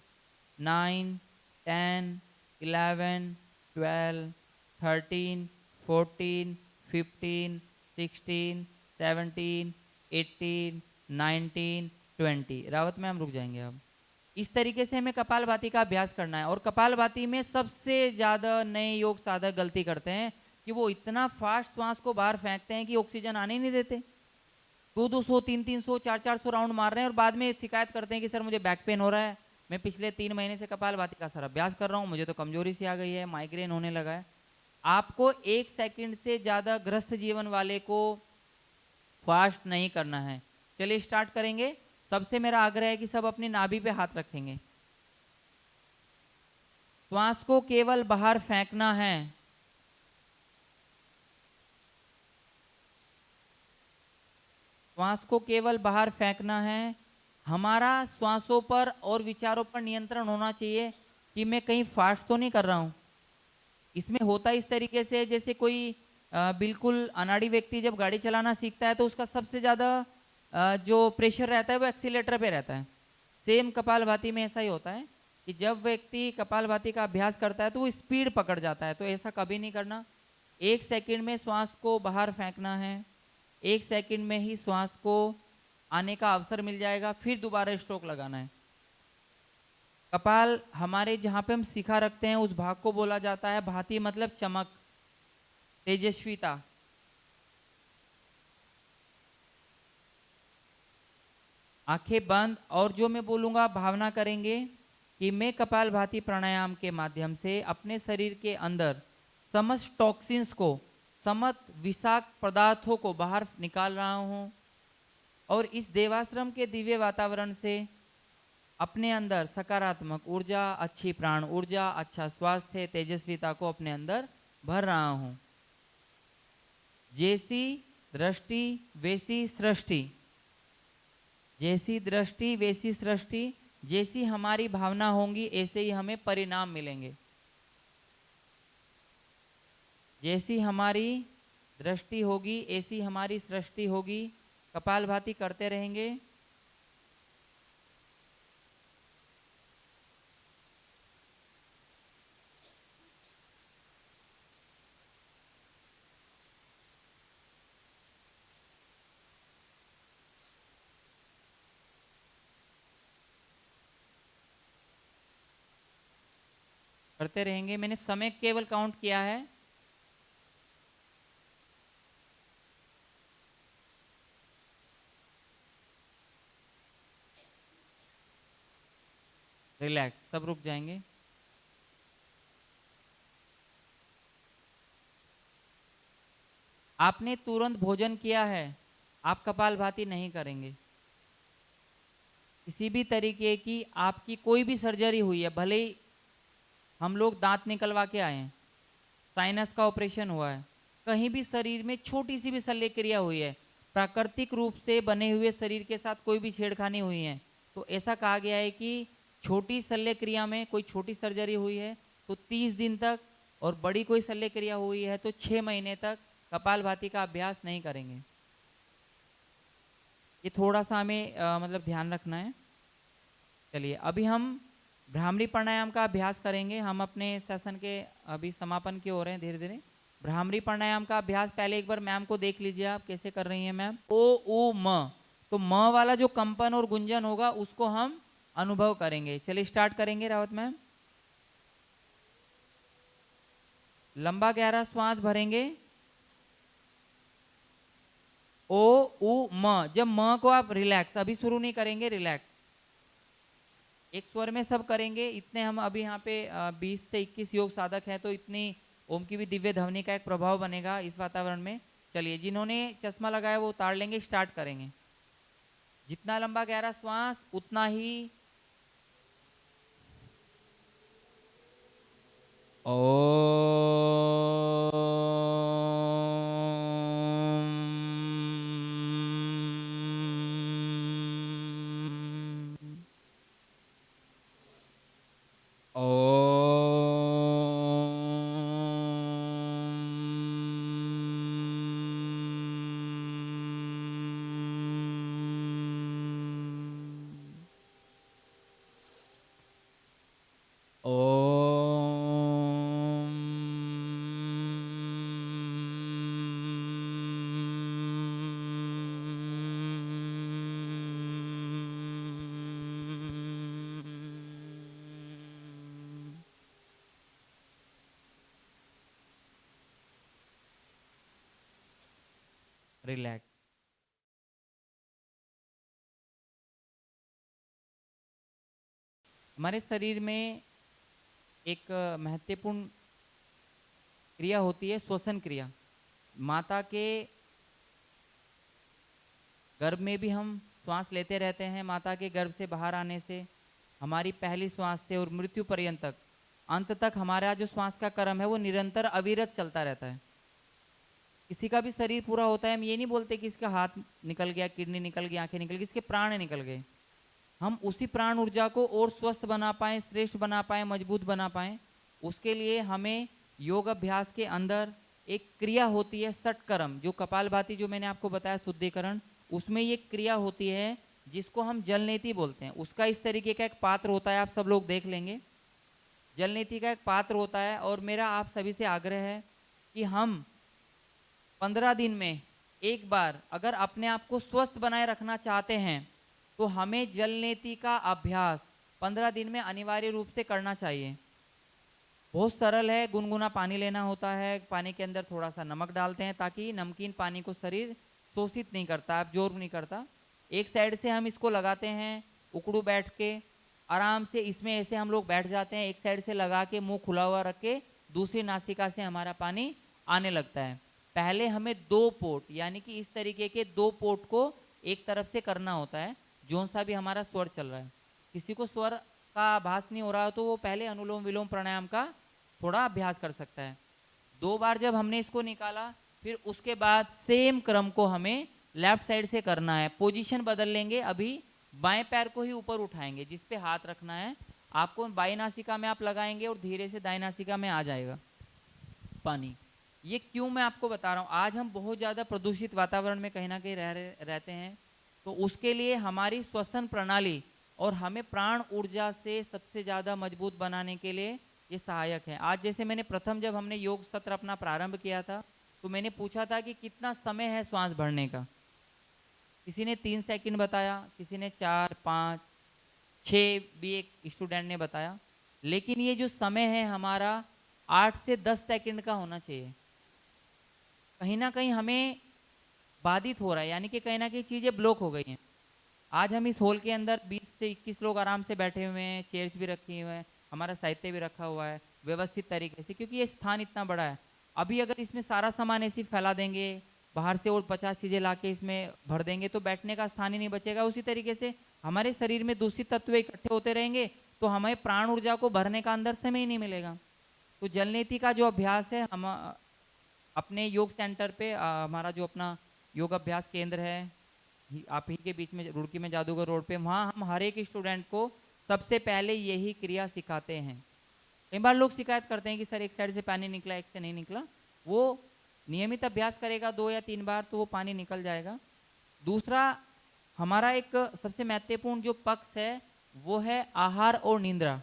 9, 10, 11, 12, 13, 14, 15, 16, 17, 18, 19, 20। रावत में हम रुक जाएंगे अब। इस तरीके से हमें कपालभाति का अभ्यास करना है। और कपालभाति में सबसे ज़्यादा नए योग साधक गलती करते हैं कि वो इतना फास्ट श्वास को बाहर फेंकते हैं कि ऑक्सीजन आने ही नहीं देते। 200, 300, 400 राउंड मार रहे हैं और बाद में शिकायत करते हैं कि सर मुझे बैक पेन हो रहा है, मैं पिछले 3 महीने से कपालभाति का सर अभ्यास कर रहा हूँ, मुझे तो कमजोरी सी आ गई है, माइग्रेन होने लगा है। आपको 1 सेकंड से ज़्यादा ग्रस्त जीवन वाले को फास्ट नहीं करना है। चलिए स्टार्ट करेंगे। सबसे मेरा आग्रह है कि सब अपनी नाभि पे हाथ रखेंगे। श्वास को केवल बाहर फेंकना है। श्वास को केवल बाहर फेंकना है। हमारा श्वासों पर और विचारों पर नियंत्रण होना चाहिए कि मैं कहीं फास्ट तो नहीं कर रहा हूं। इसमें होता इस तरीके से जैसे कोई बिल्कुल अनाड़ी व्यक्ति जब गाड़ी चलाना सीखता है तो उसका सबसे ज़्यादा जो प्रेशर रहता है वो एक्सीलेटर पे रहता है। सेम कपालभाति में ऐसा ही होता है कि जब व्यक्ति कपालभाति का अभ्यास करता है तो वो स्पीड पकड़ जाता है। तो ऐसा कभी नहीं करना। 1 सेकंड में श्वास को बाहर फेंकना है। 1 सेकंड में ही श्वास को आने का अवसर मिल जाएगा, फिर दोबारा स्ट्रोक लगाना है। कपाल हमारे जहाँ पे हम शिखा रखते हैं उस भाग को बोला जाता है भाति, मतलब चमक, तेजस्विता। आंखें बंद और जो मैं बोलूँगा भावना करेंगे कि मैं कपालभाति प्राणायाम के माध्यम से अपने शरीर के अंदर समस्त टॉक्सिन्स को, समस्त विषाक्त पदार्थों को बाहर निकाल रहा हूँ और इस देवाश्रम के दिव्य वातावरण से अपने अंदर सकारात्मक ऊर्जा, अच्छी प्राण ऊर्जा, अच्छा स्वास्थ्य, तेजस्विता को अपने अंदर भर रहा हूँ। जैसी दृष्टि वैसी सृष्टि, जैसी दृष्टि वैसी सृष्टि, जैसी हमारी भावना होंगी ऐसे ही हमें परिणाम मिलेंगे। जैसी हमारी दृष्टि होगी ऐसी हमारी सृष्टि होगी। कपालभाति करते रहेंगे। करते रहेंगे। मैंने समय केवल काउंट किया है। रिलैक्स, सब रुक जाएंगे। आपने तुरंत भोजन किया है, आप कपालभाति नहीं करेंगे। किसी भी तरीके की आपकी कोई भी सर्जरी हुई है, भले ही हम लोग दांत निकलवा के आए हैं, साइनस का ऑपरेशन हुआ है, कहीं भी शरीर में छोटी सी भी शल्य क्रिया हुई है, प्राकृतिक रूप से बने हुए शरीर के साथ कोई भी छेड़खानी हुई है, तो ऐसा कहा गया है कि छोटी शल्य क्रिया में कोई छोटी सर्जरी हुई है तो 30 दिन तक, और बड़ी कोई शल्य क्रिया हुई है तो 6 महीने तक कपालभाति का अभ्यास नहीं करेंगे। ये थोड़ा सा हमें मतलब ध्यान रखना है। चलिए अभी हम भ्रामरी प्राणायाम का अभ्यास करेंगे। हम अपने सेशन के अभी समापन की ओर हैं धीरे धीरे। भ्रामरी प्राणायाम का अभ्यास पहले एक बार मैम को देख लीजिए, आप कैसे कर रही हैं मैम। ओ उ म, तो म वाला जो कंपन और गुंजन होगा उसको हम अनुभव करेंगे। चलिए स्टार्ट करेंगे रावत मैम। लंबा गहरा श्वास भरेंगे, ओ उ म। जब म को आप रिलैक्स, अभी शुरू नहीं करेंगे, रिलैक्स एक स्वर में सब करेंगे। इतने हम अभी यहाँ पे 20 से 21 योग साधक हैं, तो इतनी ओम की भी दिव्य ध्वनि का एक प्रभाव बनेगा इस वातावरण में। चलिए, जिन्होंने चश्मा लगाया वो उतार लेंगे, स्टार्ट करेंगे। जितना लंबा गहरा श्वास उतना ही ओ रिलैक्स। हमारे शरीर में एक महत्वपूर्ण क्रिया होती है, श्वसन क्रिया। माता के गर्भ में भी हम श्वास लेते रहते हैं। माता के गर्भ से बाहर आने से, हमारी पहली श्वास से और मृत्यु पर्यंत तक, अंत तक हमारा जो श्वास का क्रम है वो निरंतर अविरत चलता रहता है। किसी का भी शरीर पूरा होता है, हम ये नहीं बोलते कि इसका हाथ निकल गया, किडनी निकल गई, आंखें निकल गई, इसके प्राण निकल गए। हम उसी प्राण ऊर्जा को और स्वस्थ बना पाएं, श्रेष्ठ बना पाएं, मजबूत बना पाएं, उसके लिए हमें योग अभ्यास के अंदर एक क्रिया होती है, षटकर्म, जो कपालभाति जो मैंने आपको बताया शुद्धिकरण, उसमें ये क्रिया होती है जिसको हम जलनेति बोलते हैं। उसका इस तरीके का एक पात्र होता है, आप सब लोग देख लेंगे। जलनेति का एक पात्र होता है, और मेरा आप सभी से आग्रह है कि हम 15 दिन में एक बार अगर अपने आप को स्वस्थ बनाए रखना चाहते हैं तो हमें जलनेति का अभ्यास 15 दिन में अनिवार्य रूप से करना चाहिए। बहुत सरल है, गुनगुना पानी लेना होता है, पानी के अंदर थोड़ा सा नमक डालते हैं ताकि नमकीन पानी को शरीर शोषित नहीं करता, एब्जॉर्ब नहीं करता। एक साइड से हम इसको लगाते हैं, उकड़ू बैठ के आराम से इसमें ऐसे हम लोग बैठ जाते हैं, एक साइड से लगा के मुंह खुला हुआ रख के दूसरी नासिका से हमारा पानी आने लगता है। पहले हमें 2 पोट, यानी कि इस तरीके के 2 पोट को एक तरफ से करना होता है, जोन सा भी हमारा स्वर चल रहा है। किसी को स्वर का आभास नहीं हो रहा हो तो वो पहले अनुलोम विलोम प्राणायाम का थोड़ा अभ्यास कर सकता है। 2 बार जब हमने इसको निकाला, फिर उसके बाद सेम क्रम को हमें लेफ्ट साइड से करना है। पोजीशन बदल लेंगे, अभी बाएं पैर को ही ऊपर उठाएंगे, जिस पे हाथ रखना है आपको बाएं नासिका में आप लगाएंगे और धीरे से दाएं नासिका में आ जाएगा पानी। ये क्यों मैं आपको बता रहा हूँ, आज हम बहुत ज़्यादा प्रदूषित वातावरण में कहीं ना कहीं रहते हैं, तो उसके लिए हमारी श्वसन प्रणाली और हमें प्राण ऊर्जा से सबसे ज़्यादा मजबूत बनाने के लिए ये सहायक है। आज जैसे मैंने प्रथम जब हमने योग सत्र अपना प्रारंभ किया था तो मैंने पूछा था कि कितना समय है श्वास भरने का। किसी ने 3 सेकंड बताया, किसी ने 4, 5, 6 भी एक स्टूडेंट ने बताया। लेकिन ये जो समय है हमारा 8 से 10 सेकंड का होना चाहिए। कहीं ना कहीं हमें बाधित हो रहा है, यानी कि कहीं ना कहीं चीज़ें ब्लॉक हो गई हैं। आज हम इस हॉल के अंदर 20 से 21 लोग आराम से बैठे हुए हैं, चेयर्स भी रखी हुए हैं, हमारा साहित्य भी रखा हुआ है व्यवस्थित तरीके से, क्योंकि ये स्थान इतना बड़ा है। अभी अगर इसमें सारा सामान ऐसे ही फैला देंगे, बाहर से और 50 चीज़ें ला के इसमें भर देंगे तो बैठने का स्थान ही नहीं बचेगा। उसी तरीके से हमारे शरीर में दूषित तत्व इकट्ठे होते रहेंगे तो हमें प्राण ऊर्जा को भरने का अंदर समय ही नहीं मिलेगा। तो जलनेति का जो अभ्यास है, हम अपने योग सेंटर पे हमारा जो अपना योग अभ्यास केंद्र है, आप ही के बीच में रुड़की में जादूगर रोड पे, वहाँ हम हर एक स्टूडेंट को सबसे पहले यही क्रिया सिखाते हैं। कई बार लोग शिकायत करते हैं कि सर एक साइड से पानी निकला, एक से नहीं निकला। वो नियमित अभ्यास करेगा 2 या 3 बार तो वो पानी निकल जाएगा। दूसरा, हमारा एक सबसे महत्वपूर्ण जो पक्ष है वो है आहार और निंद्रा।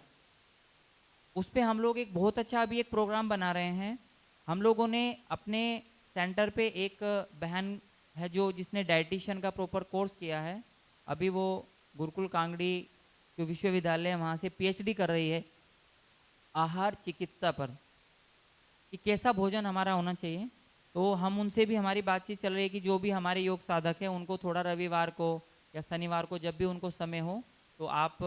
उस पर हम लोग एक बहुत अच्छा अभी एक प्रोग्राम बना रहे हैं। हम लोगों ने अपने सेंटर पे एक बहन है जो जिसने डाइटिशियन का प्रॉपर कोर्स किया है। अभी वो गुरुकुल कांगड़ी जो विश्वविद्यालय है वहाँ से पीएचडी कर रही है आहार चिकित्सा पर, कि कैसा भोजन हमारा होना चाहिए। तो हम उनसे भी हमारी बातचीत चल रही है कि जो भी हमारे योग साधक हैं उनको थोड़ा रविवार को या शनिवार को जब भी उनको समय हो तो आप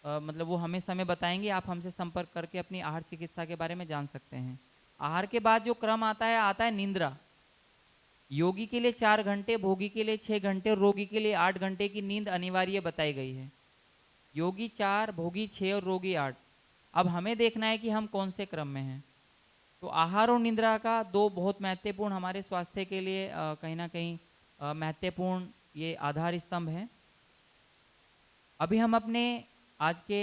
मतलब वो हमें समय बताएंगे, आप हमसे संपर्क करके अपनी आहार चिकित्सा के बारे में जान सकते हैं। आहार के बाद जो क्रम आता है निंद्रा। योगी के लिए 4 घंटे, भोगी के लिए 6 घंटे और रोगी के लिए 8 घंटे की नींद अनिवार्य बताई गई है। योगी 4, भोगी 6 और रोगी 8। अब हमें देखना है कि हम कौन से क्रम में हैं। तो आहार और निद्रा का दो बहुत महत्वपूर्ण हमारे स्वास्थ्य के लिए कहीं ना कहीं महत्वपूर्ण ये आधार स्तंभ हैं। अभी हम अपने आज के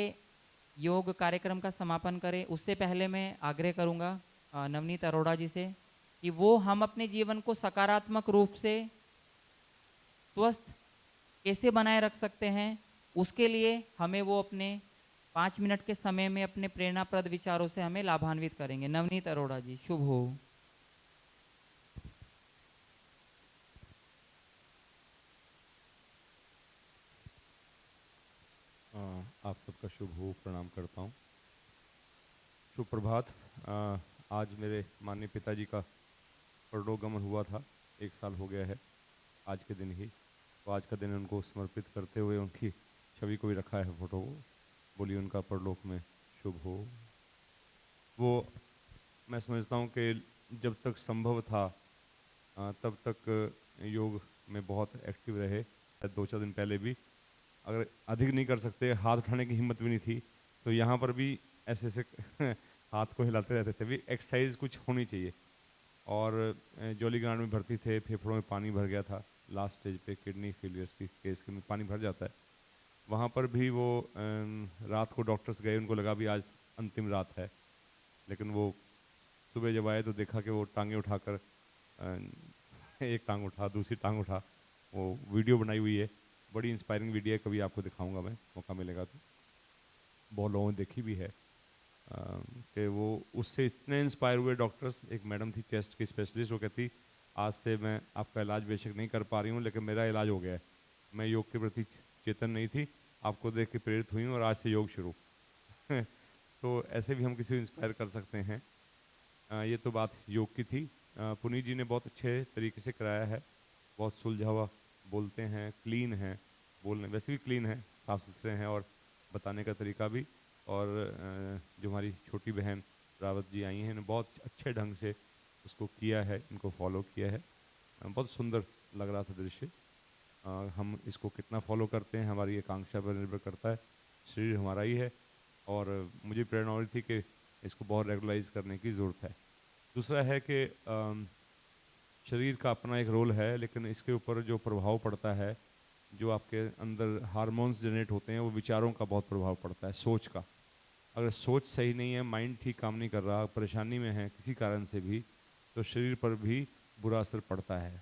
योग कार्यक्रम का समापन करें उससे पहले मैं आग्रह करूंगा नवनीत अरोड़ा जी से कि वो हम अपने जीवन को सकारात्मक रूप से स्वस्थ कैसे बनाए रख सकते हैं, उसके लिए हमें वो अपने 5 मिनट के समय में अपने प्रेरणाप्रद विचारों से हमें लाभान्वित करेंगे। नवनीत अरोड़ा जी, शुभ हो। आप सबका शुभ हो, प्रणाम करता हूँ। शुभ प्रभात। आज मेरे माननीय पिताजी का परलोकगमन हुआ था, 1 साल हो गया है आज के दिन ही। तो आज का दिन उनको समर्पित करते हुए उनकी छवि को भी रखा है, फोटो को। बोलिए उनका परलोक में शुभ हो। वो मैं समझता हूँ कि जब तक संभव था तब तक योग में बहुत एक्टिव रहे। 2-4 दिन पहले भी अगर अधिक नहीं कर सकते, हाथ उठाने की हिम्मत भी नहीं थी, तो यहाँ पर भी ऐसे ऐसे हाथ को हिलाते रहते थे। भी एक्सरसाइज कुछ होनी चाहिए। और जॉली ग्रांड में भर्ती थे, फेफड़ों में पानी भर गया था, लास्ट स्टेज पे किडनी फेलियर्स की केस के में पानी भर जाता है। वहाँ पर भी वो रात को डॉक्टर्स गए, उनको लगा भी आज अंतिम रात है। लेकिन वो सुबह जब आए तो देखा कि वो टांगे उठाकर एक टांग उठा, दूसरी टांग उठा। वो वीडियो बनाई हुई है, बड़ी इंस्पायरिंग वीडियो है, कभी आपको दिखाऊंगा मैं, मौका मिलेगा तो। बहुत लोगों ने देखी भी है कि वो उससे इतने इंस्पायर हुए डॉक्टर्स। एक मैडम थी चेस्ट की स्पेशलिस्ट, वो कहती आज से मैं आपका इलाज बेशक नहीं कर पा रही हूँ लेकिन मेरा इलाज हो गया है। मैं योग के प्रति चेतन नहीं थी, आपको देख के प्रेरित हुई हूँ और आज से योग शुरू। तो ऐसे भी हम किसी को इंस्पायर कर सकते हैं। ये तो बात योग की थी। पुनीत जी ने बहुत अच्छे तरीके से कराया है, बहुत सुलझा हुआ बोलते हैं, क्लीन है बोलने, वैसे भी क्लीन है, साफ सुथरे हैं और बताने का तरीका भी। और जो हमारी छोटी बहन रावत जी आई हैं, इन्होंने बहुत अच्छे ढंग से उसको किया है, इनको फॉलो किया है। बहुत सुंदर लग रहा था दृश्य। हम इसको कितना फॉलो करते हैं हमारी आकांक्षा पर निर्भर करता है। शरीर हमारा ही है और मुझे प्रेरणा हो रही थी कि इसको बहुत रेगुलराइज करने की ज़रूरत है। दूसरा है कि शरीर का अपना एक रोल है, लेकिन इसके ऊपर जो प्रभाव पड़ता है, जो आपके अंदर हार्मोन्स जनरेट होते हैं, वो विचारों का बहुत प्रभाव पड़ता है, सोच का। अगर सोच सही नहीं है, माइंड ठीक काम नहीं कर रहा, परेशानी में है किसी कारण से भी, तो शरीर पर भी बुरा असर पड़ता है।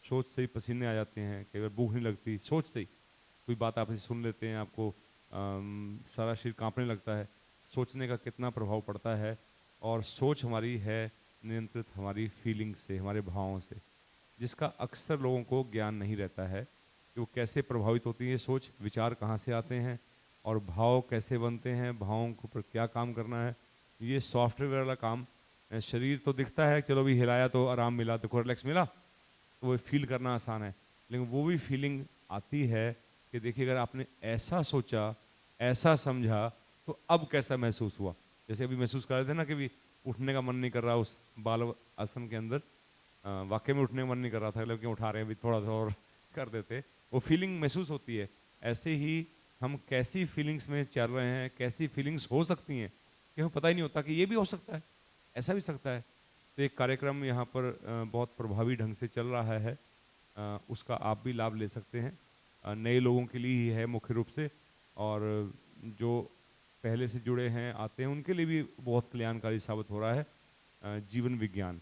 सोच से ही पसीने आ जाते हैं, कई बार भूख नहीं लगती, सोच से ही कोई बात आप ऐसे सुन लेते हैं, आपको सारा शरीर कांपने लगता है। सोचने का कितना प्रभाव पड़ता है। और सोच हमारी है नियंत्रित हमारी फीलिंग से, हमारे भावों से, जिसका अक्सर लोगों को ज्ञान नहीं रहता है कि वो कैसे प्रभावित होती है सोच, विचार कहाँ से आते हैं और भाव कैसे बनते हैं, भावों के ऊपर क्या काम करना है। ये सॉफ्टवेयर वाला काम। शरीर तो दिखता है, चलो भी हिलाया तो आराम मिला, तो रिलैक्स मिला, तो वो फील करना आसान है। लेकिन वो भी फीलिंग आती है कि देखिए अगर आपने ऐसा सोचा, ऐसा समझा, तो अब कैसा महसूस हुआ। जैसे अभी महसूस कर रहे थे ना कि भी उठने का मन नहीं कर रहा उस बाल आसन के अंदर, वाकई में उठने का मन नहीं कर रहा था, लेकिन उठा रहे हैं, अभी थोड़ा सा और कर देते, वो फीलिंग महसूस होती है। ऐसे ही हम कैसी फीलिंग्स में चल रहे हैं, कैसी फीलिंग्स हो सकती हैं कि हमें पता ही नहीं होता कि ये भी हो सकता है, ऐसा भी सकता है। तो एक कार्यक्रम यहाँ पर बहुत प्रभावी ढंग से चल रहा है। उसका आप भी लाभ ले सकते हैं। नए लोगों के लिए ही है मुख्य रूप से, और जो पहले से जुड़े हैं आते हैं उनके लिए भी बहुत कल्याणकारी साबित हो रहा है। जीवन विज्ञान,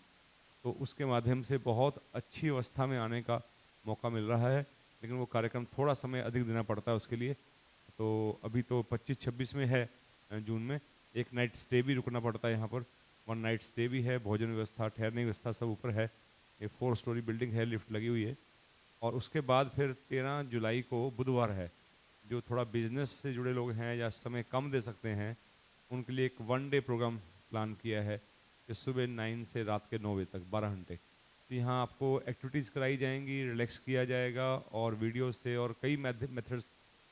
तो उसके माध्यम से बहुत अच्छी अवस्था में आने का मौका मिल रहा है। लेकिन वो कार्यक्रम थोड़ा समय अधिक देना पड़ता है उसके लिए। तो अभी तो 25-26 में है जून में, एक नाइट स्टे भी रुकना पड़ता है यहाँ पर। वन नाइट स्टे भी है, भोजन व्यवस्था, ठहरने की व्यवस्था सब ऊपर है। ये 4 स्टोरी बिल्डिंग है, लिफ्ट लगी हुई है। और उसके बाद फिर 13 जुलाई को बुधवार है। जो थोड़ा बिजनेस से जुड़े लोग हैं या समय कम दे सकते हैं, उनके लिए एक वन डे प्रोग्राम प्लान किया है कि सुबह 9 से रात के 9 बजे तक 12 घंटे। तो यहाँ आपको एक्टिविटीज़ कराई जाएंगी, रिलैक्स किया जाएगा और वीडियो से और कई मेथड्स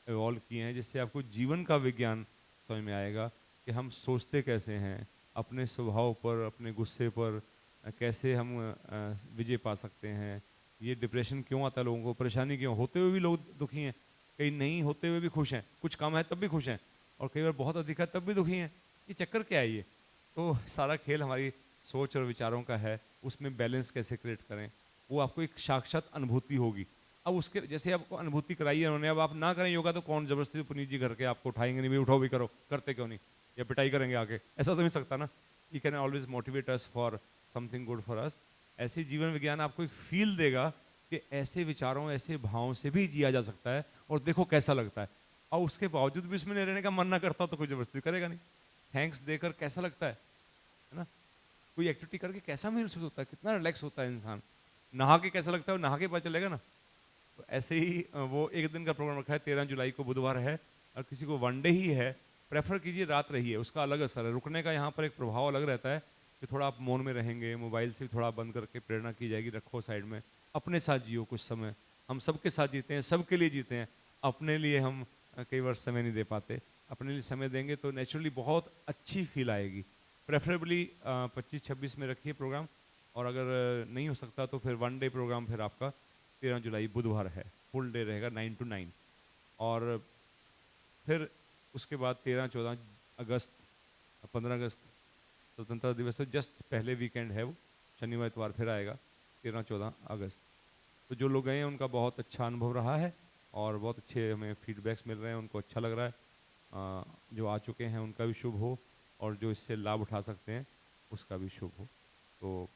इवॉल्व किए हैं जिससे आपको जीवन का विज्ञान समझ में आएगा कि हम सोचते कैसे हैं, अपने स्वभाव पर, अपने गुस्से पर कैसे हम विजय पा सकते हैं। ये डिप्रेशन क्यों आता है लोगों को, परेशानी क्यों, होते हुए भी लोग दुखी हैं, कहीं नहीं होते हुए भी खुश हैं, कुछ कम है तब भी खुश हैं, और कई बार बहुत अधिक है तब भी दुखी हैं। ये चक्कर क्या है ये? तो सारा खेल हमारी सोच और विचारों का है, उसमें बैलेंस कैसे क्रिएट करें, वो आपको एक साक्षात अनुभूति होगी। अब उसके जैसे आपको अनुभूति कराई है उन्होंने, अब आप ना करें योगा तो कौन जबरदस्ती पुनीत जी करके आपको उठाएंगे, नहीं भाई उठाओ भी करो, करते क्यों नहीं, या पिटाई करेंगे आके, ऐसा तो नहीं सकता ना। You can always motivate us for something good for us. ऐसे जीवन विज्ञान आपको एक फील देगा कि ऐसे विचारों, ऐसे भावों से भी जिया जा सकता है और देखो कैसा लगता है। और उसके बावजूद भी उसमें नहीं रहने का मन ना करता तो कोई जबरदस्ती करेगा नहीं। थैंक्स देकर कैसा लगता है ना? कोई एक्टिविटी करके कैसा महसूस होता है, कितना रिलैक्स होता है इंसान। नहा के कैसा लगता है, वो नहा के पता चलेगा ना। तो ऐसे ही वो एक दिन का प्रोग्राम रखा है, 13 जुलाई को बुधवार है। और किसी को वनडे ही है, प्रेफर कीजिए रात रहिए, उसका अलग असर है। रुकने का यहाँ पर एक प्रभाव अलग रहता है कि थोड़ा आप मौन में रहेंगे, मोबाइल से भी थोड़ा बंद करके प्रेरणा की जाएगी, रखो साइड में, अपने साथ जियो कुछ समय। हम सबके साथ जीते हैं, सबके लिए जीते हैं, अपने लिए हम कई बार समय नहीं दे पाते। अपने लिए समय देंगे तो नेचुरली बहुत अच्छी फील आएगी। प्रेफरेबली 25-26 में रखिए प्रोग्राम, और अगर नहीं हो सकता तो फिर वन डे प्रोग्राम फिर आपका 13 जुलाई बुधवार है, फुल डे रहेगा 9 to 9। और फिर उसके बाद 13-14 अगस्त, 15 अगस्त स्वतंत्रता दिवस है, जस्ट पहले वीकेंड है वो, शनिवार इतवार फिर आएगा 13-14 अगस्त। तो जो लोग गए हैं उनका बहुत अच्छा अनुभव रहा है और बहुत अच्छे हमें फीडबैक्स मिल रहे हैं, उनको अच्छा लग रहा है। जो आ चुके हैं उनका भी शुभ हो, और जो इससे लाभ उठा सकते हैं उसका भी शुभ हो। तो